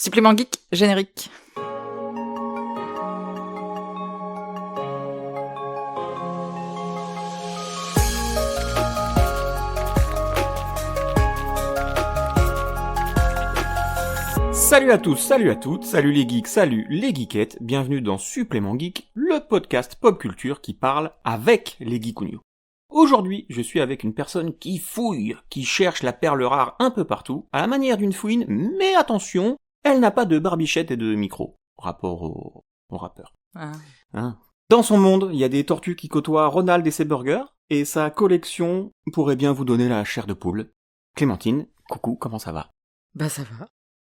Supplément geek, générique. Salut à tous, salut à toutes, salut les geeks, salut les geekettes, bienvenue dans Supplément Geek, le podcast pop culture qui parle avec les geekounios. Aujourd'hui, je suis avec une personne qui fouille, qui cherche la perle rare un peu partout, à la manière d'une fouine, mais attention, elle n'a pas de barbichette et de micro, rapport au rappeur. Ah. Hein. Dans son monde, il y a des tortues qui côtoient Ronald et ses burgers, et sa collection pourrait bien vous donner la chair de poule. Clémentine, coucou, comment ça va ? Bah ça va.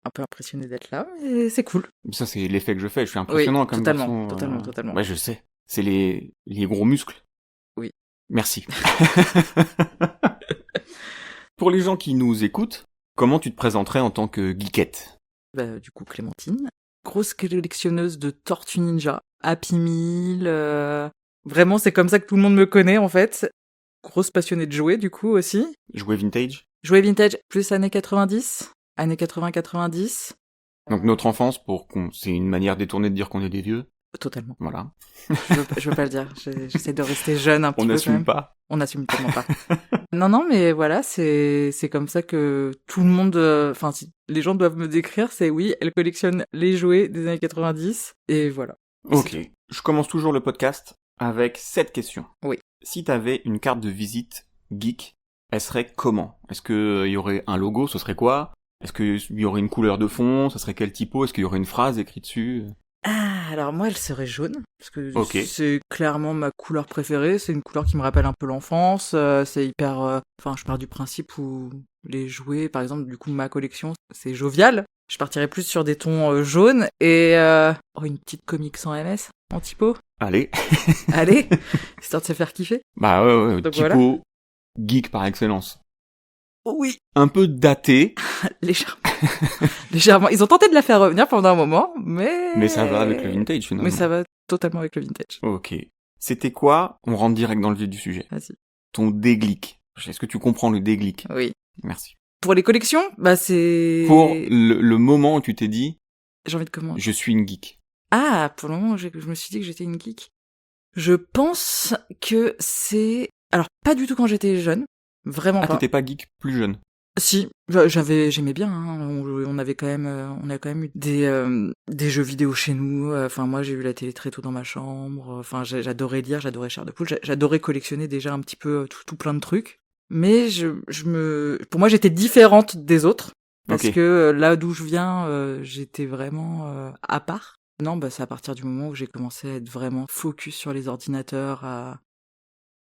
Un peu impressionné d'être là, mais c'est cool. Ça, c'est l'effet que je fais, je suis impressionnant Oui, comme totalement, garçon. totalement. Ouais, je sais. C'est les gros muscles. Oui. Merci. Pour les gens qui nous écoutent, comment tu te présenterais en tant que geekette ? Bah du coup, Clémentine, grosse collectionneuse de Tortues Ninja, Happy Meal, vraiment c'est comme ça que tout le monde me connaît en fait. Grosse passionnée de jouets du coup aussi. Jouer vintage ? Jouets vintage, plus années 90, années 80-90. Donc notre enfance, c'est une manière détournée de dire qu'on est des vieux. Totalement. Voilà. Je veux pas le dire, j'essaie de rester jeune un petit On peu quand n'assume même. pas. On n'assume tellement pas. Non, mais voilà, c'est comme ça que tout le monde, enfin, si les gens doivent me décrire, c'est oui, elle collectionne les jouets des années 90, et voilà. Ok. Je commence toujours le podcast avec cette question. Oui. Si t'avais une carte de visite geek, elle serait comment ? Est-ce que y aurait un logo ? Ce serait quoi ? Est-ce qu'il y aurait une couleur de fond ? Ça serait quel typo ? Est-ce qu'il y aurait une phrase écrite dessus ? Ah, alors moi, elle serait jaune, parce que Ok. c'est clairement ma couleur préférée, c'est une couleur qui me rappelle un peu l'enfance, c'est hyper... Enfin, je pars du principe où les jouets, par exemple, du coup, ma collection, c'est jovial. Je partirais plus sur des tons jaunes, et une petite comics sans MS, en typo. Allez. Allez, histoire de se faire kiffer. Bah ouais, Donc typo voilà. geek par excellence. Oui, Un peu daté, légèrement. Légèrement. Ils ont tenté de la faire revenir pendant un moment, mais ça va avec le vintage finalement. Mais ça va totalement avec le vintage. Ok. C'était quoi ? On rentre direct dans le vif du sujet. Vas-y. Ton déglic. Est-ce que tu comprends le déglic ? Oui. Merci. Pour les collections, bah c'est... Pour le moment où tu t'es dit, J'ai envie de commencer. je suis une geek. Ah, pour le moment où je me suis dit que j'étais une geek. Je pense que c'est... Alors, pas du tout quand j'étais jeune. Vraiment Ah, pas. t'étais pas geek plus jeune ? Si, j'aimais bien. Hein. On avait quand même eu des jeux vidéo chez nous. Enfin, moi, j'ai eu la télé très tôt dans ma chambre. Enfin, j'adorais lire, j'adorais chair de poule, j'adorais collectionner déjà un petit peu tout plein de trucs. Mais pour moi, j'étais différente des autres parce Ok. que là d'où je viens, j'étais vraiment à part. Non, bah c'est à partir du moment où j'ai commencé à être vraiment focus sur les ordinateurs.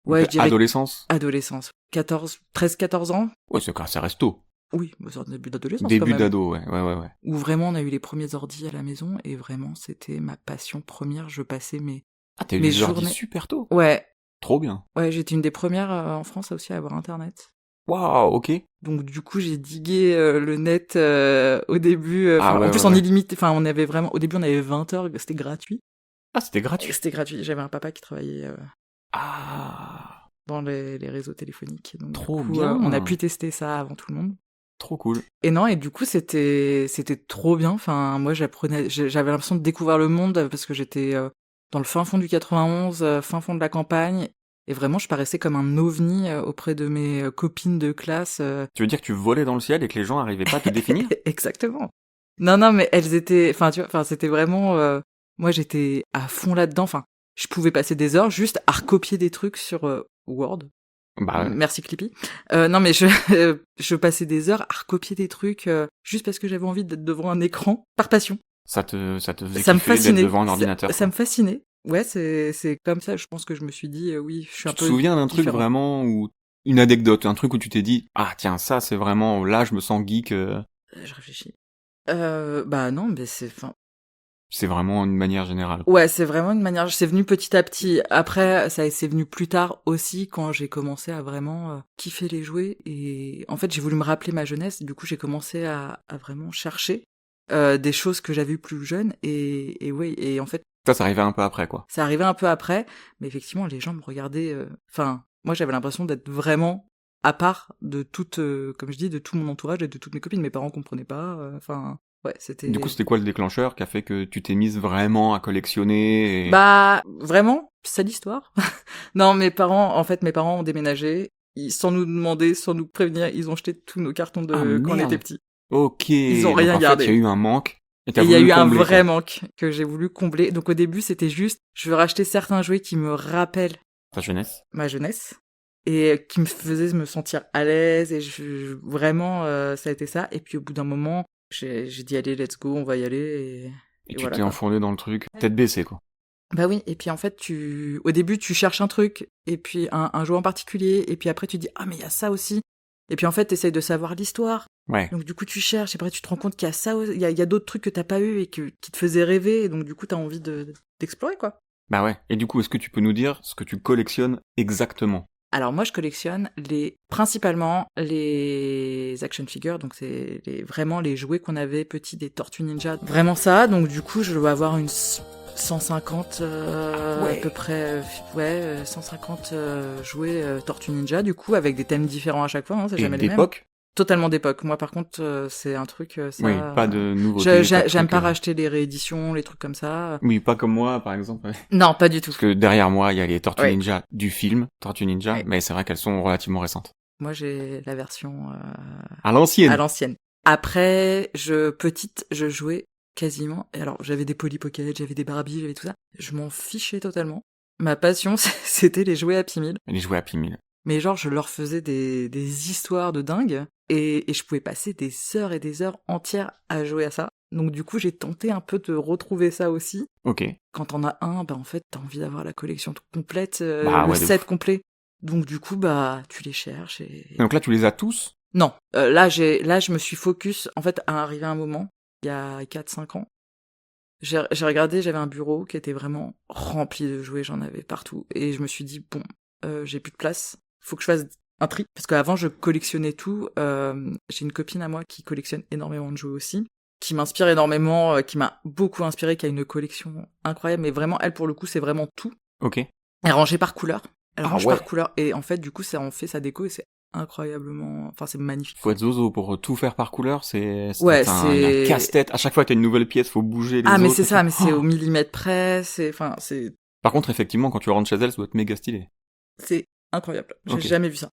Ouais, Donc, je dirais adolescence ? adolescence, 13-14 ans. Ouais, ça reste tôt. Oui, bah, c'est un début d'adolescence quand Début même. d'ado, ouais. Où vraiment on a eu les premiers ordis à la maison et vraiment c'était ma passion première. Je passais Ah, t'as eu mes des ordi journées. super tôt. Ouais, Trop bien. j'étais une des premières en France aussi à avoir internet. Waouh, ok. Donc du coup j'ai digué le net au début. Ah ouais, En plus ouais, en ouais. illimité. Enfin on avait vraiment. Au début on avait 20 heures, c'était gratuit. Ah, c'était gratuit. C'était gratuit. J'avais un papa qui travaillait Ah, dans les réseaux téléphoniques. Donc trop du coup bien. on a pu tester ça avant tout le monde. Trop cool. Et non, et du coup, c'était trop bien. Enfin, moi, j'avais l'impression de découvrir le monde parce que j'étais dans le fin fond du 91, fin fond de la campagne. Et vraiment, je paraissais comme un ovni auprès de mes copines de classe. Tu veux dire que tu volais dans le ciel et que les gens arrivaient pas à te définir ? Exactement. Non, mais elles étaient, enfin, tu vois, enfin, c'était vraiment, moi, j'étais à fond là-dedans. Enfin, je pouvais passer des heures juste à recopier des trucs sur Word. Bah ouais. Merci Clippy. Non mais je passais des heures à recopier des trucs juste parce que j'avais envie d'être devant un écran par passion. Ça te faisait Ça me kiffer fascinait. d'être devant un ordinateur. Ça me fascinait. Ouais, c'est comme ça. Je pense que je me suis dit oui, je suis un Tu peu. te souviens d'un truc différent. vraiment où une anecdote, un truc où tu t'es dit ah tiens ça c'est vraiment là je me sens geek. Je réfléchis. Bah non, mais C'est vraiment une manière générale. Ouais, c'est vraiment une manière. C'est venu petit à petit. Après, c'est venu plus tard aussi quand j'ai commencé à vraiment kiffer les jouets. Et en fait, j'ai voulu me rappeler ma jeunesse. Du coup, j'ai commencé à vraiment chercher des choses que j'avais eues plus jeune. Et ouais, et en fait, Ça arrivait un peu après quoi. ça arrivait un peu après. Mais effectivement, les gens me regardaient. Enfin, moi, j'avais l'impression d'être vraiment à part de toute, comme je dis, de tout mon entourage et de toutes mes copines. Mes parents comprenaient pas. Enfin. Ouais, c'était... Du coup, c'était quoi le déclencheur qui a fait que tu t'es mise vraiment à collectionner Bah, vraiment, c'est l'histoire. Non, mes parents ont déménagé. Sans nous demander, sans nous prévenir, ils ont jeté tous nos cartons Ah de quand on était merde. petits. Ok. Ils ont Donc rien en fait, il y a gardé. eu un manque et t'as Et il y a voulu le eu un combler, vrai quoi. manque que j'ai voulu combler. Donc au début, c'était juste, je veux racheter certains jouets qui me rappellent Ta jeunesse. ma jeunesse et qui me faisaient me sentir à l'aise. Et vraiment, ça a été ça. Et puis au bout d'un moment, j'ai dit allez, let's go, on va y aller. Et Et tu voilà t'es quoi. enfourné dans le truc, tête baissée, quoi. Bah oui, et puis en fait, au début, tu cherches un truc, et puis un jouet en particulier, et puis après, tu dis, ah, mais il y a ça aussi. Et puis en fait, t'essayes de savoir l'histoire. Ouais. Donc du coup, tu cherches, et après, tu te rends compte qu'il y a ça, il y a d'autres trucs que t'as pas eu et qui te faisaient rêver, et donc du coup, t'as envie d'explorer, quoi. Bah ouais. Et du coup, est-ce que tu peux nous dire ce que tu collectionnes exactement? Alors moi, je collectionne principalement les action figures, donc c'est vraiment les jouets qu'on avait petits des Tortues Ninja. Vraiment ça, donc du coup, je dois avoir une 150 Ouais. à peu près, 150 jouets Tortues Ninja, du coup, avec des thèmes différents à chaque fois, hein, c'est Et jamais les mêmes. d'époque? Totalement d'époque. Moi, par contre, c'est un truc, ça... Oui, pas de nouveauté. J'aime pas racheter les rééditions, les trucs comme ça. Oui, pas comme moi, par exemple. Ouais. Non, pas du tout. Parce que derrière moi, il y a les Tortues Ouais. Ninja du film, Tortues Ninja, Ouais. mais c'est vrai qu'elles sont relativement récentes. Moi, j'ai la version... À l'ancienne. À l'ancienne. Après, petite, je jouais quasiment. Et alors, j'avais des Polly Pocket, j'avais des Barbie, j'avais tout ça. Je m'en fichais totalement. Ma passion, c'était les jouets Happy Meal. Les jouets Happy Meal. Mais genre, je leur faisais des histoires de dingue. Et je pouvais passer des heures et des heures entières à jouer à ça. Donc du coup, j'ai tenté un peu de retrouver ça aussi. Ok. Quand t'en as un, bah en fait, t'as envie d'avoir la collection complète, Bah le ouais, de set ouf. complet. Donc du coup, bah, tu les cherches et... Donc là, tu les as tous? Non, là je me suis focus, en fait, à arriver à un moment, il y a 4-5 ans, j'ai regardé, j'avais un bureau qui était vraiment rempli de jouets, j'en avais partout, et je me suis dit, bon, j'ai plus de place, faut que je fasse un tri, parce qu'avant je collectionnais tout, j'ai une copine à moi qui collectionne énormément de jouets aussi, qui m'inspire énormément, qui m'a beaucoup inspiré, qui a une collection incroyable, mais vraiment, elle, pour le coup, c'est vraiment tout. Ok. Elle est rangée par couleur, elle range ouais. par couleur, et en fait, du coup, ça en fait sa déco, et c'est incroyablement, enfin c'est magnifique. Faut être zozo pour tout faire par couleur, Ouais, un casse-tête. À chaque fois que t'as une nouvelle pièce, faut bouger les autres. Ah mais c'est et ça, tout. mais c'est Oh. au millimètre près, c'est Par contre, effectivement, quand tu rentres chez elle, ça doit être méga stylé. c'est incroyable. J'ai Ok. jamais vu ça.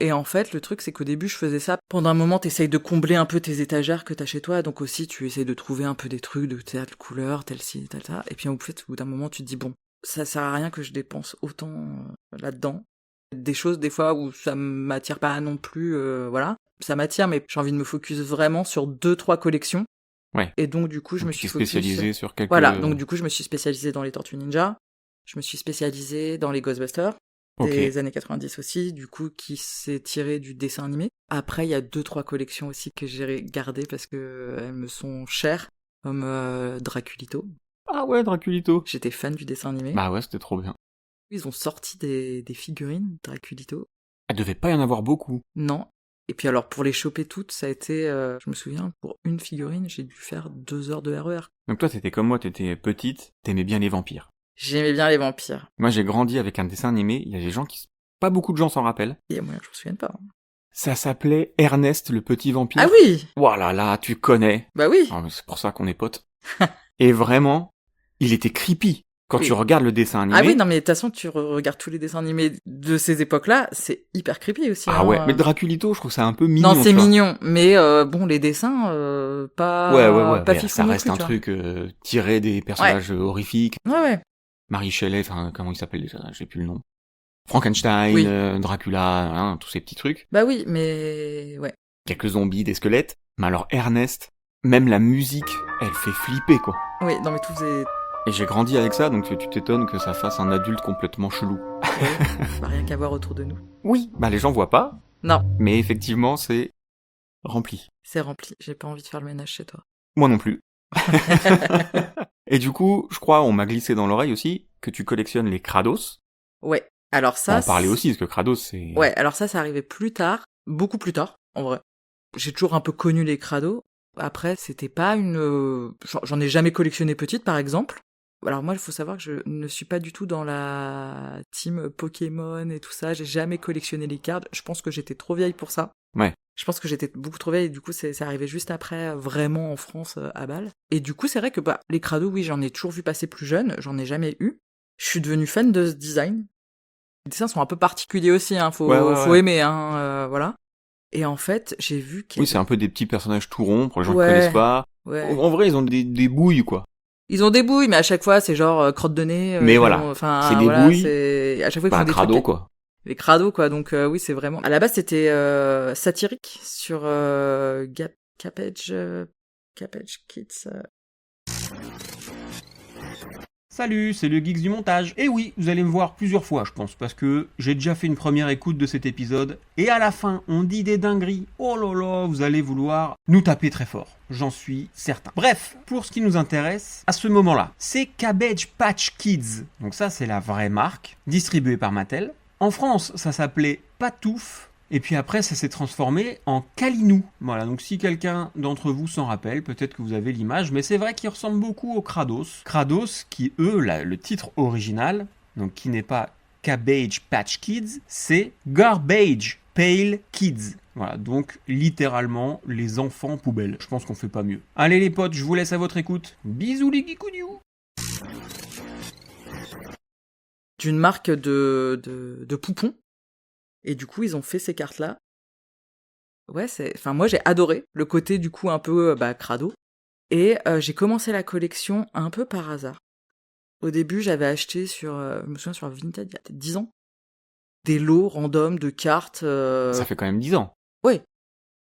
Et en fait, le truc c'est qu'au début, je faisais ça. Pendant un moment, t'essayes de combler un peu tes étagères que t'as chez toi, donc aussi tu essayes de trouver un peu des trucs de telle couleur, telle ci, telle ça. Et puis en fait, au bout d'un moment, tu te dis bon, ça sert à rien que je dépense autant là-dedans. Des choses des fois où ça m'attire pas non plus, voilà. Ça m'attire, mais j'ai envie de me focus vraiment sur 2-3 collections. Ouais. Et donc du coup, je Donc me tu suis t'es spécialisé sur quelques... Voilà, donc du coup, je me suis spécialisée dans les Tortues Ninja. Je me suis spécialisée dans les Ghostbusters, des années 90 aussi, du coup, qui s'est tiré du dessin animé. Après, il y a 2-3 collections aussi que j'ai gardées parce que elles me sont chères, comme Draculito. Ah ouais, Draculito. J'étais fan du dessin animé. Bah ouais, c'était trop bien. Ils ont sorti des figurines Draculito. Elle devait pas y en avoir beaucoup. Non. Et puis alors, pour les choper toutes, ça a été, je me souviens, pour une figurine, j'ai dû faire 2 heures de RER. Donc toi, t'étais comme moi, t'étais petite, t'aimais bien les vampires. J'aimais bien les vampires. Moi, j'ai grandi avec un dessin animé, il y a des gens qui... Pas beaucoup de gens s'en rappellent. Il y a moyen que je me souvienne pas. Ça s'appelait Ernest le petit vampire. Ah oui! Voilà, là, tu connais. Bah oui! Ah, mais c'est pour ça qu'on est potes. Et vraiment, il était creepy. Quand Oui. tu regardes le dessin animé... Ah oui, non, mais de toute façon, tu regardes tous les dessins animés de ces époques-là, c'est hyper creepy aussi. Ah hein. ouais, mais Draculito, je trouve ça un peu mignon. Non, c'est tu vois. mignon, mais bon, les dessins, pas Ouais, pas mais fifou ça non reste plus, un tu vois. truc tiré des personnages horrifiques. Ouais. Marie Shelley, enfin, comment il s'appelle déjà, j'ai plus le nom. Frankenstein, Oui. Dracula, hein, tous ces petits trucs. Bah oui, mais ouais. Quelques zombies, des squelettes. Mais alors Ernest, même la musique, elle fait flipper, quoi. Oui, non, mais tout faisait... Et j'ai grandi avec ça, donc tu t'étonnes que ça fasse un adulte complètement chelou. Ouais, bah, rien qu'à voir autour de nous. Oui, bah les gens voient pas, Non, mais effectivement, c'est rempli. c'est rempli. J'ai pas envie de faire le ménage chez toi. Moi non plus. Et du coup, je crois, on m'a glissé dans l'oreille aussi, que tu collectionnes les Kratos. Ouais. Alors On ça... en parlait aussi, parce que Kratos, c'est... Ouais, alors ça arrivait plus tard, beaucoup plus tard, en vrai. J'ai toujours un peu connu les Kratos. Après, c'était pas une... J'en ai jamais collectionné petite, par exemple. Alors moi, il faut savoir que je ne suis pas du tout dans la team Pokémon et tout ça. J'ai jamais collectionné les cartes. Je pense que j'étais trop vieille pour ça. Ouais. Je pense que j'étais beaucoup trop vieille et du coup c'est arrivé juste après, vraiment en France, à Bâle. Et du coup c'est vrai que les crados, oui, j'en ai toujours vu passer plus jeune, j'en ai jamais eu. Je suis devenue fan de ce design. Les dessins sont un peu particuliers aussi, hein, faut aimer, hein, voilà. Et en fait j'ai vu qu'il y Oui, avait... c'est un peu des petits personnages tout ronds, pour les gens qui Ouais, connaissent pas. ouais. En vrai, ils ont des bouilles, quoi. Ils ont des bouilles, mais à chaque fois c'est genre crotte de nez. Mais ils voilà, ont- enfin c'est des voilà, bouilles, c'est à chaque fois ils pas font un des crado, trucs, quoi. les crados quoi. Donc oui, c'est vraiment. À la base c'était satirique sur Cabbage Kids. Salut, c'est le Geeks du montage. Et oui, vous allez me voir plusieurs fois, je pense, parce que j'ai déjà fait une première écoute de cet épisode, et à la fin, on dit des dingueries. Oh là là, vous allez vouloir nous taper très fort, j'en suis certain. Bref, pour ce qui nous intéresse, à ce moment-là, c'est Cabbage Patch Kids. Donc ça, c'est la vraie marque, distribuée par Mattel. En France, ça s'appelait Patouf. Et puis après, ça s'est transformé en Calinou. Voilà, donc si quelqu'un d'entre vous s'en rappelle, peut-être que vous avez l'image, mais c'est vrai qu'il ressemble beaucoup aux Krados. Krados qui, eux, le titre original, donc qui n'est pas Cabbage Patch Kids, c'est Garbage Pail Kids. Voilà, donc littéralement les enfants poubelles. Je pense qu'on fait pas mieux. Allez les potes, je vous laisse à votre écoute. Bisous les geekoudiou. D'une marque de poupons. Et du coup, ils ont fait ces cartes-là. Ouais, enfin, moi, j'ai adoré le côté, du coup, un peu, crado. Et j'ai commencé la collection un peu par hasard. Au début, j'avais acheté je me souviens, sur Vinted, il y a peut-être 10 ans, des lots random de cartes. Ça fait quand même 10 ans. Ouais.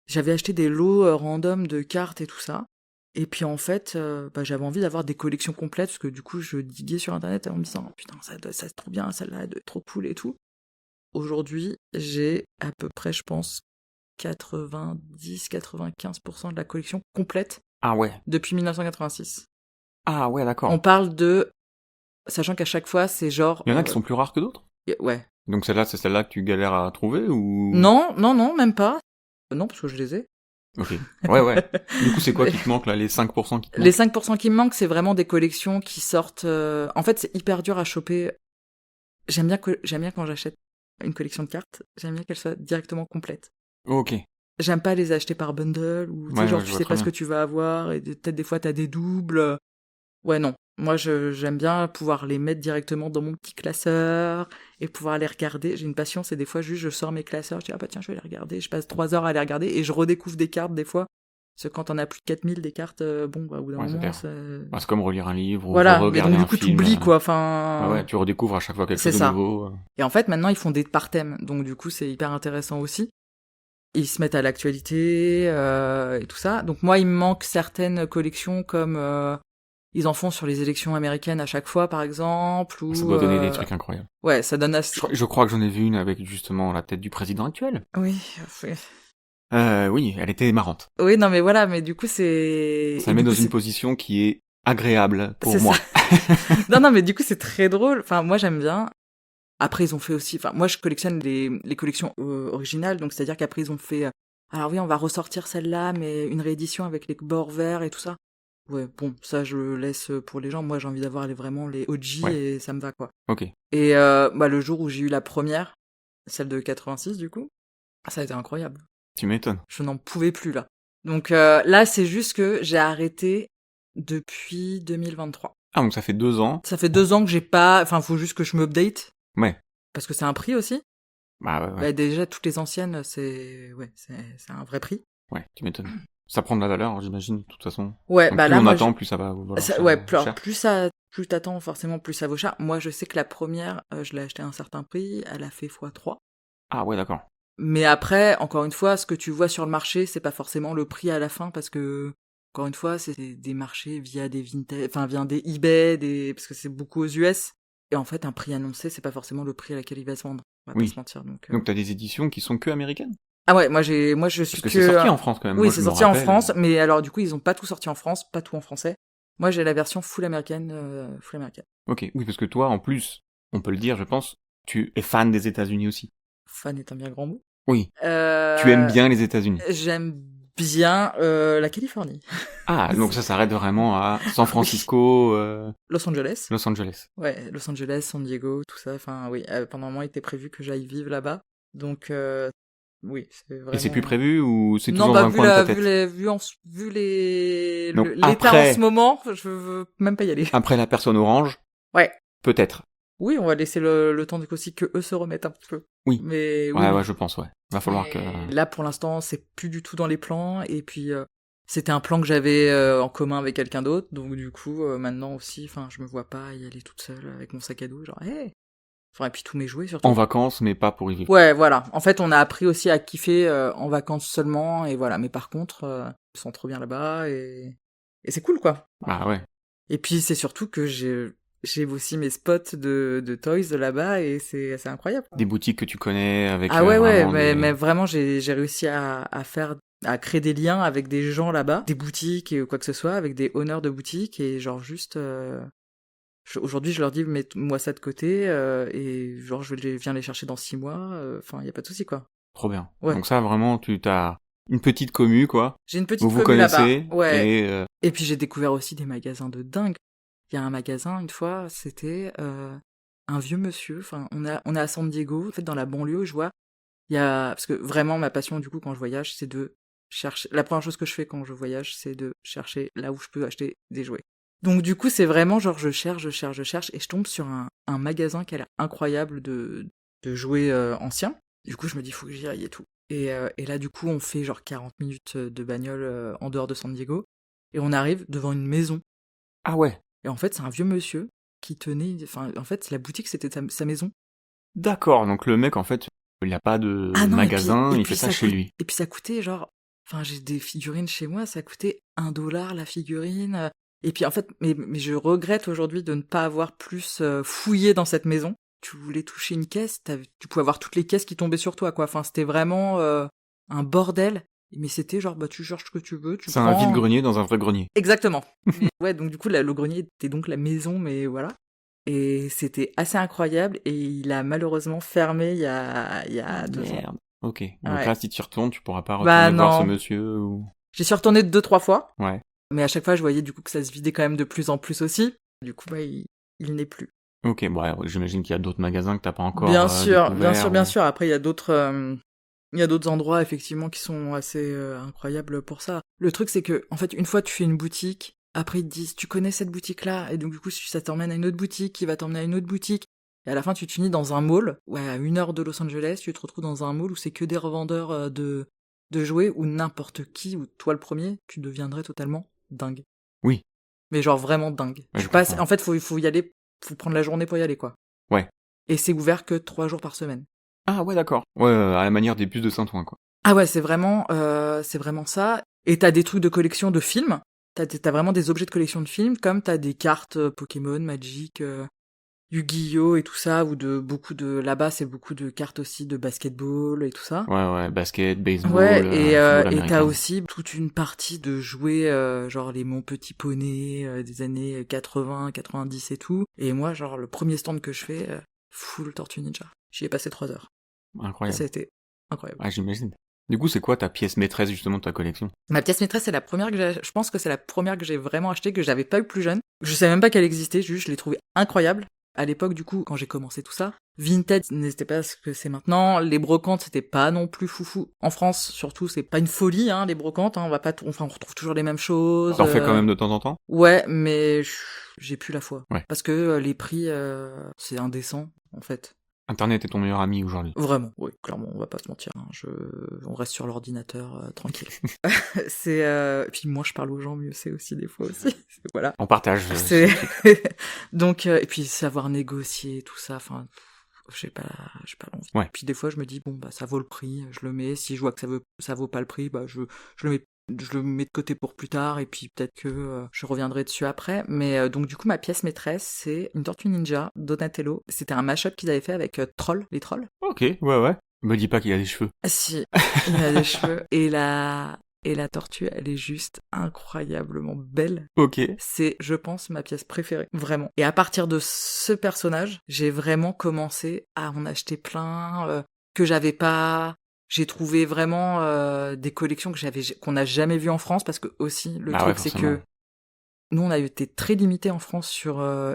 J'avais acheté des lots random de cartes et tout ça. Et puis, en fait, j'avais envie d'avoir des collections complètes, parce que du coup, je diguais sur Internet en me disant, oh, putain, ça c'est trop bien, celle-là, elle doit être trop cool et tout. Aujourd'hui, j'ai à peu près, je pense, 90-95% de la collection complète. Ah ouais. Depuis 1986. Ah ouais, d'accord. On parle de... Sachant qu'à chaque fois, c'est genre... Il y en a qui sont plus rares que d'autres ? Ouais. Donc celle-là, c'est celle-là que tu galères à trouver ou... Non, même pas. Non, parce que je les ai. Ok. Ouais. Du coup, c'est quoi qui te manque là, les 5% qui te manquent ? Les 5% qui me manquent, c'est vraiment des collections qui sortent... En fait, c'est hyper dur à choper. J'aime bien quand j'achète une collection de cartes, j'aime bien qu'elle soit directement complète. Ok. J'aime pas les acheter par bundle, ou tu sais pas ce que tu vas avoir, et peut-être des fois t'as des doubles. Ouais, non. Moi, j'aime bien pouvoir les mettre directement dans mon petit classeur, et pouvoir les regarder. J'ai une passion, c'est des fois juste je sors mes classeurs, je dis, ah bah tiens, je vais les regarder, je passe 3 heures à les regarder, et je redécouvre des cartes des fois. Parce que quand on a plus de 4000 des cartes, au bout d'un moment, c'est comme relire un livre ou voilà, regarder mais donc du coup, t'oublies, quoi, enfin... Ouais, tu redécouvres à chaque fois quelque chose de nouveau. Et en fait, maintenant, ils font des par thème, donc du coup, c'est hyper intéressant aussi. Ils se mettent à l'actualité, et tout ça. Donc moi, il me manque certaines collections, comme ils en font sur les élections américaines à chaque fois, par exemple. Ou, ça doit donner des trucs incroyables. Ouais, ça donne assez... Je crois que j'en ai vu une avec justement la tête du président actuel. Oui, oui, elle était marrante. Oui, non, mais voilà, mais du coup, c'est... Ça met dans une position qui est agréable pour c'est moi. Non, mais du coup, c'est très drôle. Enfin, moi, j'aime bien. Après, ils ont fait aussi... Enfin, moi, je collectionne les collections originales, donc c'est-à-dire qu'après, ils ont fait... alors oui, on va ressortir celle-là, mais une réédition avec les bords verts et tout ça. Ouais, bon, ça, je le laisse pour les gens. Moi, j'ai envie d'avoir vraiment les OG, et ça me va, quoi. Ok. Et le jour où j'ai eu la première, celle de 86, du coup, ça a été incroyable. Tu m'étonnes. Je n'en pouvais plus, là. Donc là, c'est juste que j'ai arrêté depuis 2023. Ah, donc ça fait 2 ans. Ça fait 2 ans que j'ai pas... Enfin, faut juste que je m'update. Ouais. Parce que c'est un prix aussi. Bah ouais. Déjà, toutes les anciennes, c'est un vrai prix. Ouais, tu m'étonnes. Ça prend de la valeur, j'imagine, de toute façon. Ouais, donc, là, plus on attend, plus ça va valoir cher. Ouais, plus t'attends, forcément, plus ça vaut cher. Moi, je sais que la première, je l'ai achetée à un certain prix, elle a fait x3. Ah ouais, d'accord. Mais après, encore une fois, ce que tu vois sur le marché, c'est pas forcément le prix à la fin, parce que, encore une fois, c'est des marchés via des Vinted, enfin, via des eBay, parce que c'est beaucoup aux US. Et en fait, un prix annoncé, c'est pas forcément le prix à laquelle il va se vendre. On va pas se mentir. Donc t'as des éditions qui sont que américaines ? Ah ouais, moi je suis Parce que c'est sorti en France quand même. Oui, moi, c'est sorti en France, mais alors du coup, ils ont pas tout sorti en France, pas tout en français. Moi, j'ai la version full américaine, Ok, oui, parce que toi, en plus, on peut le dire, je pense, tu es fan des États-Unis aussi. Fan est un bien grand mot. Oui. Tu aimes bien les États-Unis. J'aime bien la Californie. Ah, donc ça s'arrête vraiment à San Francisco, Los Angeles. Los Angeles. Ouais, Los Angeles, San Diego, tout ça. Enfin, oui, pendant un moment, il était prévu que j'aille vivre là-bas. Donc, Oui, c'est vraiment... Et c'est plus prévu ou c'est non, toujours bah, dans un coin de ta tête? vu Donc, l'état après- en ce moment, je veux même pas y aller. Après la personne orange, Ouais. peut-être. Oui, on va laisser le temps aussi que eux se remettent un petit peu. Oui. Mais oui, Ouais, oui. ouais, je pense, ouais. Va falloir que... Là, pour l'instant, c'est plus du tout dans les plans. Et puis, c'était un plan que j'avais en commun avec quelqu'un d'autre. Donc, du coup, maintenant aussi, enfin, je me vois pas y aller toute seule avec mon sac à dos. Genre, hey. Enfin, et puis tous mes jouets surtout. En vacances, mais pas pour y vivre. Ouais, voilà. En fait, on a appris aussi à kiffer en vacances seulement. Et voilà. Mais par contre, ils sont trop bien là-bas. Et c'est cool, quoi. Bah ouais. Et puis, c'est surtout que j'ai aussi mes spots de toys là-bas. Et c'est assez incroyable. Des boutiques que tu connais avec Ah ouais, ouais, vraiment mais vraiment, j'ai réussi à créer des liens avec des gens là-bas, des boutiques et quoi que ce soit, avec des owners de boutiques, et genre juste, aujourd'hui, je leur dis, mets-moi ça de côté, et genre, viens les chercher dans 6 mois, enfin, y a pas de souci, quoi. Trop bien. Ouais. Donc ça, vraiment, tu t'as une petite commu, quoi. J'ai une Vous petite vous commu là-bas. connaissez. Ouais. Et Et puis, j'ai découvert aussi des magasins de dingue. Il y a un magasin, une fois, c'était, un vieux monsieur, enfin, on est à San Diego, en fait, dans la banlieue, je vois, parce que vraiment, ma passion, du coup, quand je voyage, c'est de chercher. La première chose que je fais quand je voyage, c'est de chercher là où je peux acheter des jouets. Donc, du coup, c'est vraiment genre, je cherche, et je tombe sur un magasin qui a l'air incroyable de jouets anciens. Du coup, je me dis, faut que j'y aille et tout. Et là, du coup, on fait genre 40 minutes de bagnole en dehors de San Diego. Et on arrive devant une maison. ah ouais. Et en fait, c'est un vieux monsieur qui tenait. Enfin, en fait, la boutique, c'était sa maison. D'accord. Donc le mec, en fait, il a pas de Ah non, magasin, et il puis fait ça chez lui. Et puis ça coûtait genre, enfin j'ai des figurines chez moi, ça coûtait $1 la figurine. Et puis en fait, mais je regrette aujourd'hui de ne pas avoir plus fouillé dans cette maison. Tu voulais toucher une caisse, tu pouvais avoir toutes les caisses qui tombaient sur toi, quoi. Enfin, c'était vraiment un bordel. Mais c'était genre, bah tu cherches ce que tu veux, tu C'est prends. un vide-grenier dans un vrai grenier. Exactement. Mais ouais, donc du coup, le grenier était donc la maison, mais voilà. Et c'était assez incroyable, et il a malheureusement fermé il y a 2 ans. Merde. Ok. Donc Ouais. là, si tu y retournes, tu pourras pas Bah retourner voir ce non. monsieur ou... J'y suis retournée 2-3 fois, Ouais. mais à chaque fois, je voyais du coup que ça se vidait quand même de plus en plus aussi. Du coup, bah, il n'est plus. Ok, bon, ouais, j'imagine qu'il y a d'autres magasins que t'as pas encore Bien sûr, découverts, bien ou- sûr. Après, il y a d'autres endroits effectivement qui sont assez incroyables pour ça. Le truc, c'est que en fait, une fois tu fais une boutique, après ils te disent tu connais cette boutique-là, et donc du coup ça t'emmène à une autre boutique, qui va t'emmener à une autre boutique. Et à la fin, tu te finis dans un mall, ouais, à 1 heure de Los Angeles, tu te retrouves dans un mall où c'est que des revendeurs de jouets, où n'importe qui, ou toi le premier, tu deviendrais totalement dingue. Oui. Mais genre vraiment dingue. Ouais, je comprends. En fait, faut y aller, faut prendre la journée pour y aller, quoi. Ouais. Et c'est ouvert que 3 jours par semaine. Ah ouais, d'accord. Ouais, à la manière des puces de Saint-Ouen, quoi. Ah ouais, c'est vraiment ça. Et t'as des trucs de collection de films. T'as vraiment des objets de collection de films, comme t'as des cartes Pokémon, Magic, Yu-Gi-Oh! Et tout ça, ou là-bas, c'est beaucoup de cartes aussi de basketball et tout ça. Ouais, basket, baseball, Ouais, football et t'as américain. aussi toute une partie de jouets, genre les Mon Petit Poney des années 80, 90 et tout. Et moi, genre, le premier stand que je fais, full Tortue Ninja. J'y ai passé 3 heures. Incroyable. Ça a été incroyable. Ah, j'imagine. Du coup, c'est quoi ta pièce maîtresse, justement, de ta collection? Ma pièce maîtresse, c'est la première je pense que c'est la première que j'ai vraiment achetée, que j'avais pas eu plus jeune. Je savais même pas qu'elle existait, juste je l'ai trouvée incroyable. À l'époque, du coup, quand j'ai commencé tout ça, Vinted n'était pas ce que c'est maintenant. Les brocantes, c'était pas non plus foufou. En France, surtout, c'est pas une folie, hein, les brocantes. Hein, on retrouve toujours les mêmes choses. T'en fais quand même de temps en temps? Ouais, mais j'ai plus la foi. Ouais. Parce que les prix, c'est indécent, en fait. Internet est ton meilleur ami aujourd'hui. Vraiment, oui, clairement, on va pas se mentir. Hein. On reste sur l'ordinateur tranquille. Puis moi, je parle aux gens mieux, c'est aussi des fois aussi. Voilà. On partage. Donc, et puis savoir négocier, tout ça, enfin, j'ai pas l'envie. Ouais. Puis des fois, je me dis, bon, bah, ça vaut le prix, je le mets. Si je vois que ça vaut pas le prix, bah, je le mets de côté pour plus tard, et puis peut-être que je reviendrai dessus après. Mais donc du coup, ma pièce maîtresse, c'est une Tortue Ninja Donatello. C'était un mashup qu'ils avaient fait avec les trolls. Ok, ouais. Me dis pas qu'il a des cheveux. Ah si, il a des cheveux. Et la tortue, elle est juste incroyablement belle. Ok. C'est, je pense, ma pièce préférée, vraiment. Et à partir de ce personnage, j'ai vraiment commencé à en acheter plein, que j'avais pas. J'ai trouvé vraiment des collections qu'on n'a jamais vues en France, parce que aussi, le truc, c'est que nous, on a été très limités en France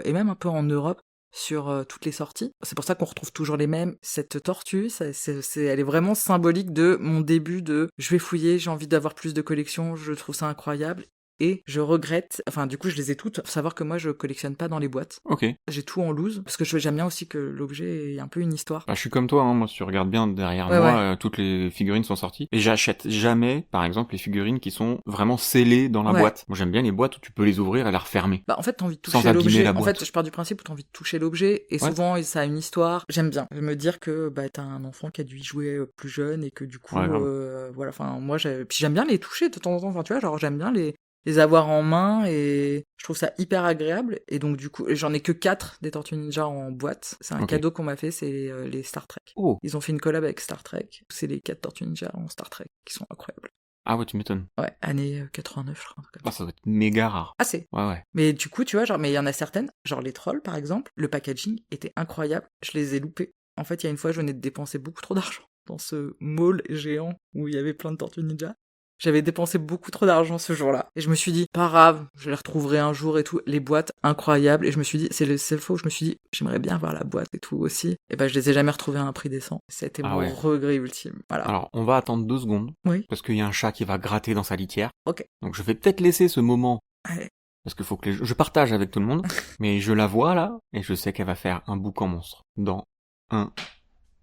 et même un peu en Europe, sur toutes les sorties. C'est pour ça qu'on retrouve toujours les mêmes. Cette tortue, elle est vraiment symbolique de mon début de je vais fouiller, j'ai envie d'avoir plus de collections, je trouve ça incroyable. Et je regrette, enfin du coup je les ai toutes, faut savoir que moi je collectionne pas dans les boîtes. Ok. J'ai tout en loose, parce que j'aime bien aussi que l'objet ait un peu une histoire. Bah, je suis comme toi, hein. Moi, si tu regardes bien derrière Ouais, moi, ouais. toutes les figurines sont sorties. Et j'achète jamais, par exemple, les figurines qui sont vraiment scellées dans la Ouais. boîte. Moi, j'aime bien les boîtes où tu peux les ouvrir et la refermer. Bah en fait t'as envie de Sans toucher abîmer l'objet. la En boîte. fait je pars du principe où t'as envie de toucher l'objet, et Ouais. souvent ça a une histoire. J'aime bien me dire que bah t'as un enfant qui a dû y jouer plus jeune, et que du coup, Ouais, grave. voilà, enfin moi puis j'aime bien les toucher de temps en temps, enfin tu vois, genre j'aime bien les avoir en main, et je trouve ça hyper agréable. Et donc du coup j'en ai que 4 des Tortues Ninja en boîte. C'est un Ok. cadeau qu'on m'a fait, c'est les Star Trek. Oh. Ils ont fait une collab avec Star Trek, c'est les 4 Tortues Ninja en Star Trek qui sont incroyables. Ah ouais, tu m'étonnes. Ouais, année 89 je crois, un truc comme Ah, ça doit être méga rare. Ah c'est. Ouais, ouais. Mais du coup tu vois, genre, mais il y en a certaines, genre les trolls par exemple, le packaging était incroyable, je les ai loupés. En fait il y a une fois je venais de dépenser beaucoup trop d'argent dans ce mall géant où il y avait plein de Tortues Ninja. J'avais dépensé beaucoup trop d'argent ce jour-là. Et je me suis dit, pas grave, je les retrouverai un jour et tout. Les boîtes, incroyables. Et je me suis dit, c'est le seul fois où je me suis dit, j'aimerais bien avoir la boîte et tout aussi. Et ben, je les ai jamais retrouvées à un prix décent. Ça a été Ah mon ouais. regret ultime. Voilà. Alors, on va attendre 2 secondes. Oui. Parce qu'il y a un chat qui va gratter dans sa litière. Ok. Donc, je vais peut-être laisser ce moment. Allez. Parce qu'il faut que je partage avec tout le monde. Mais je la vois là. Et je sais qu'elle va faire un boucan monstre. Dans 1,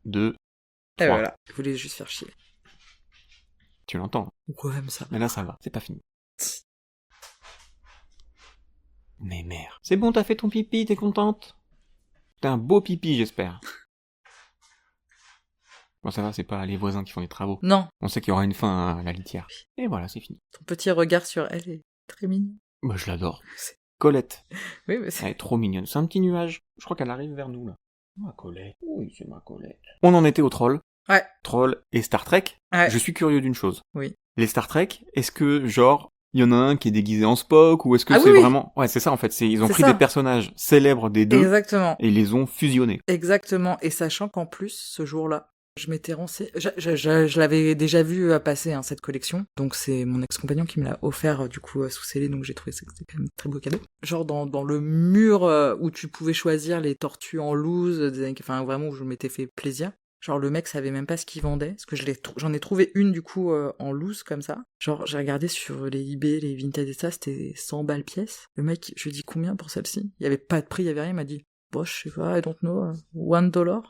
2, 3. Et voilà. Je voulais juste faire chier. Tu l'entends. Ouais, mais ça va. Mais là, ça va. C'est pas fini. Mais merde. C'est bon, t'as fait ton pipi, t'es contente? T'as un beau pipi, j'espère. Bon, ça va, c'est pas les voisins qui font les travaux. Non. On sait qu'il y aura une fin à la litière. Et voilà, c'est fini. Ton petit regard sur elle est très mignon. Bah, je l'adore. Colette. Oui, mais c'est... Elle est trop mignonne. C'est un petit nuage. Je crois qu'elle arrive vers nous, là. Ma Colette. Oui, c'est ma Colette. On en était au troll. Ouais. Troll et Star Trek. Ouais. Je suis curieux d'une chose. Oui. Les Star Trek, est-ce que, genre, il y en a un qui est déguisé en Spock, ou est-ce que Ah c'est oui, oui. vraiment... Ouais, c'est ça, en fait. Ils ont C'est pris ça. des personnages célèbres des deux, Exactement. et ils les ont fusionnés. Exactement. Et sachant qu'en plus, ce jour-là, je m'étais renseignée. Je l'avais déjà vu passer, hein, cette collection. Donc c'est mon ex-compagnon qui me l'a offert, du coup, sous scellé. Donc j'ai trouvé que c'était quand même un très beau cadeau. Genre dans le mur où tu pouvais choisir les tortues en loose, enfin vraiment où je m'étais fait plaisir. Genre le mec savait même pas ce qu'il vendait, parce que j'en ai trouvé une du coup en loose comme ça. Genre j'ai regardé sur les eBay, les Vinted et ça, c'était 100 balles pièce. Le mec, je lui dis combien pour celle-ci? Il y avait pas de prix, il y avait rien, il m'a dit bon, je sais pas, I don't know, $1.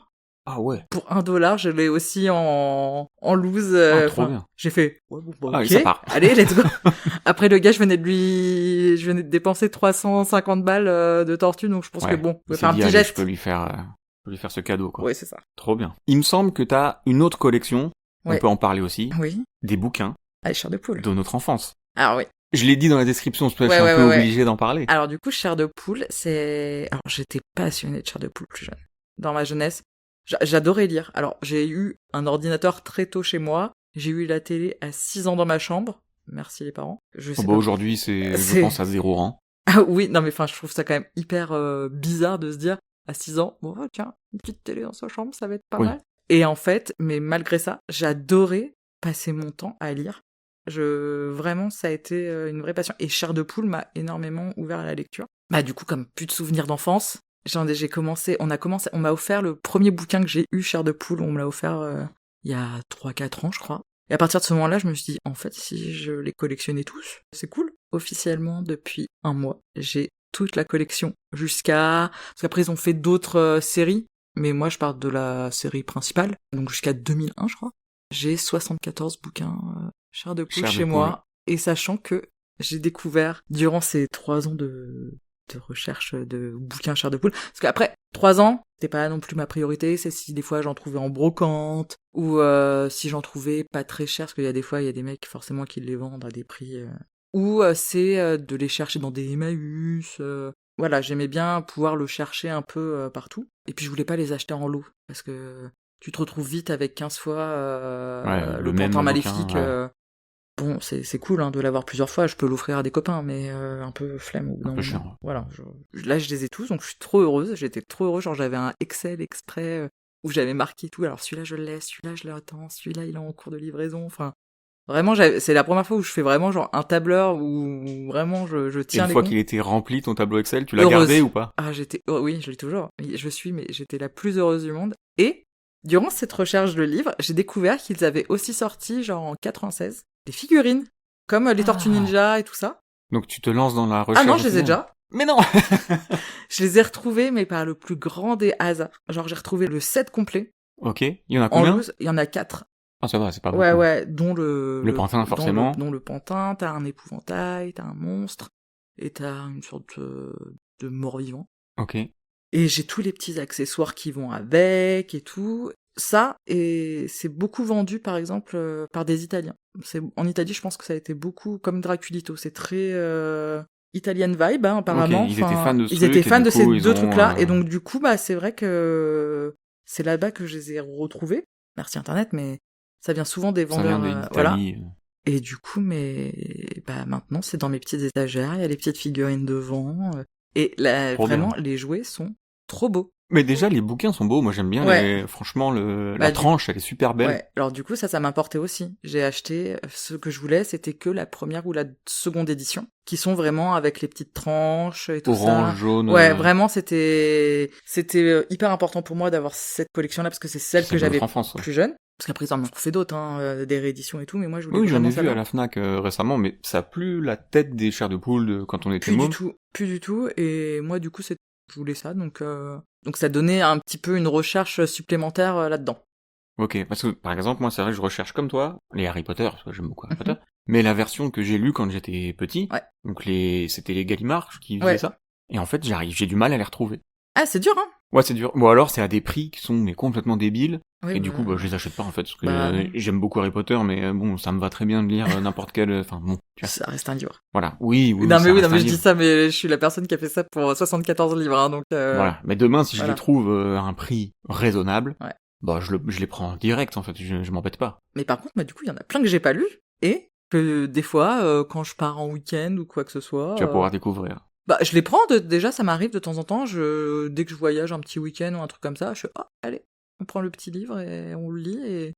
Ah ouais. Pour $1, je l'ai aussi en loose. Trop bien. J'ai fait ouais, bon, bah, Ah, ok, et ça part. allez, let's go. Après le gars, je venais de dépenser 350 balles de tortue, donc je pense que bon, on il peut s'est faire un dit, petit allez, geste. je peux lui faire ce cadeau, quoi. Ouais, c'est ça. Trop bien. Il me semble que t'as une autre collection, Ouais. on peut en parler aussi, Oui. des bouquins Allez, chair de poule. de notre enfance. Alors oui. Je l'ai dit dans la description, je suis Ouais, un peu ouais. obligé d'en parler. Alors du coup, chair de poule, c'est... Alors j'étais passionnée de chair de poule plus jeune. Dans ma jeunesse, j'adorais lire. Alors j'ai eu un ordinateur très tôt chez moi, j'ai eu la télé à 6 ans dans ma chambre. Merci les parents. Je sais Oh, pas. bah, aujourd'hui, je pense à 0 rang. Ah oui, non mais enfin, je trouve ça quand même hyper bizarre de se dire à 6 ans, bon tiens, une petite télé dans sa chambre, ça va être pas Oui. mal. Et en fait, mais malgré ça, j'adorais passer mon temps à lire. Vraiment, ça a été une vraie passion. Et chair de poule m'a énormément ouvert à la lecture. Bah du coup, comme plus de souvenirs d'enfance, on m'a offert le premier bouquin que j'ai eu, chair de poule, on me l'a offert il y a 3-4 ans, je crois. Et à partir de ce moment-là, je me suis dit, en fait, si je les collectionnais tous, c'est cool. Officiellement, depuis 1 mois, j'ai toute la collection parce qu'après, ils ont fait d'autres séries, mais moi, je parle de la série principale, donc jusqu'à 2001, je crois. J'ai 74 bouquins chair de poule chez moi, et sachant que j'ai découvert, durant ces 3 ans de recherche de bouquins chair de poule, parce qu'après 3 ans, c'était pas non plus ma priorité, c'est si des fois j'en trouvais en brocante, ou si j'en trouvais pas très cher, parce qu'il y a des fois, il y a des mecs forcément qui les vendent à des prix, ou c'est de les chercher dans des Emmaüs, voilà, j'aimais bien pouvoir le chercher un peu partout, et puis je voulais pas les acheter en lot, parce que tu te retrouves vite avec 15 fois le même Pantin bouquin, Maléfique. ouais. Bon, c'est cool hein, de l'avoir plusieurs fois, je peux l'offrir à des copains, mais un peu flemme. Un peu chiant. Voilà, là je les ai tous, donc je suis trop heureuse, j'étais trop heureuse, genre j'avais un Excel exprès où j'avais marqué tout, alors celui-là je le laisse, celui-là je l'attends, celui-là il est en cours de livraison, enfin, Vraiment, c'est la première fois où je fais vraiment genre un tableur où vraiment je Et tiens une les fois comptes. qu'il était rempli, ton tableau Excel, tu l'as Heureuse. gardé ou pas? Ah, oui, je l'ai toujours. Mais j'étais la plus heureuse du monde. Et, durant cette recherche de livres, j'ai découvert qu'ils avaient aussi sorti, genre en 96, des figurines. Comme les Tortues Ah. Ninja et tout ça. Donc tu te lances dans la Ah recherche. non, je les ai déjà. Mais non. Je les ai retrouvés, mais par le plus grand des hasards. Genre, j'ai retrouvé le set complet. Ok. Il y en a En combien? loose, il y en a 4. Ah, ça va, c'est pas Ouais, beaucoup. ouais, dont le pantin, forcément. Dont le pantin, t'as un épouvantail, t'as un monstre, et t'as une sorte de mort-vivant. Ok. Et j'ai tous les petits accessoires qui vont avec et tout. Ça, et c'est beaucoup vendu, par exemple, par des Italiens. En Italie, je pense que ça a été beaucoup comme Draculito. C'est très Italian vibe, hein, apparemment. Ok, ils étaient fans de ce Ils truc, étaient et fans du de coup, ces ils deux ont, trucs-là. Et donc, du coup, bah, c'est vrai que c'est là-bas que je les ai retrouvés. Merci Internet, mais ça vient souvent des Ça vendeurs. vient Voilà. d'Italie. Et du coup, maintenant, c'est dans mes petites étagères, il y a les petites figurines devant. Et là, Trop vraiment, bien. les jouets sont trop beaux. Mais déjà, les bouquins sont beaux. Moi, j'aime bien Ouais. franchement, la Bah, tranche, elle est super belle. Ouais, alors du coup, ça m'importait aussi. J'ai acheté ce que je voulais, c'était que la première ou la seconde édition, qui sont vraiment avec les petites tranches et tout Orange, ça. jaune. Ouais, vraiment, c'était hyper important pour moi d'avoir cette collection-là, parce que c'est celle C'est que j'avais notre enfance, ouais. plus jeune. Parce qu'après, ils en ont fait d'autres, hein, des rééditions et tout, mais moi, je voulais Oui, j'en ai vraiment vu celle-là. à la Fnac récemment, mais ça a plus la tête des chairs de poule quand on était môme. Plus du tout. Et moi, du coup, je voulais ça, donc ça donnait un petit peu une recherche supplémentaire là-dedans. Ok, parce que par exemple, moi, c'est vrai que je recherche comme toi les Harry Potter, parce que j'aime beaucoup Harry Potter, mais la version que j'ai lue quand j'étais petit, Ouais. donc c'était les Gallimard qui faisaient ça, et en fait, j'ai du mal à les retrouver. Ah, c'est dur, hein. Ouais, c'est dur. Ou alors, c'est à des prix qui sont mais complètement débiles. Oui, Et du coup, je les achète pas, en fait, parce que Bah. j'aime beaucoup Harry Potter, mais bon, ça me va très bien de lire n'importe quel, enfin, bon, tu vois. Ça reste un livre. Voilà. Oui, Non, mais ça reste un je dis livre. ça, mais je suis la personne qui a fait ça pour 74 livres, hein, donc Voilà. Mais demain, si je voilà. les trouve à un prix raisonnable, Ouais. bah, je les prends en direct, en fait, je m'embête pas. Mais par contre, du coup, il y en a plein que j'ai pas lu, et que des fois, quand je pars en week-end ou quoi que ce soit... Tu vas pouvoir découvrir. Bah, je les prends, déjà, ça m'arrive de temps en temps, dès que je voyage un petit week-end ou un truc comme ça, je fais, allez, on prend le petit livre et on le lit, et...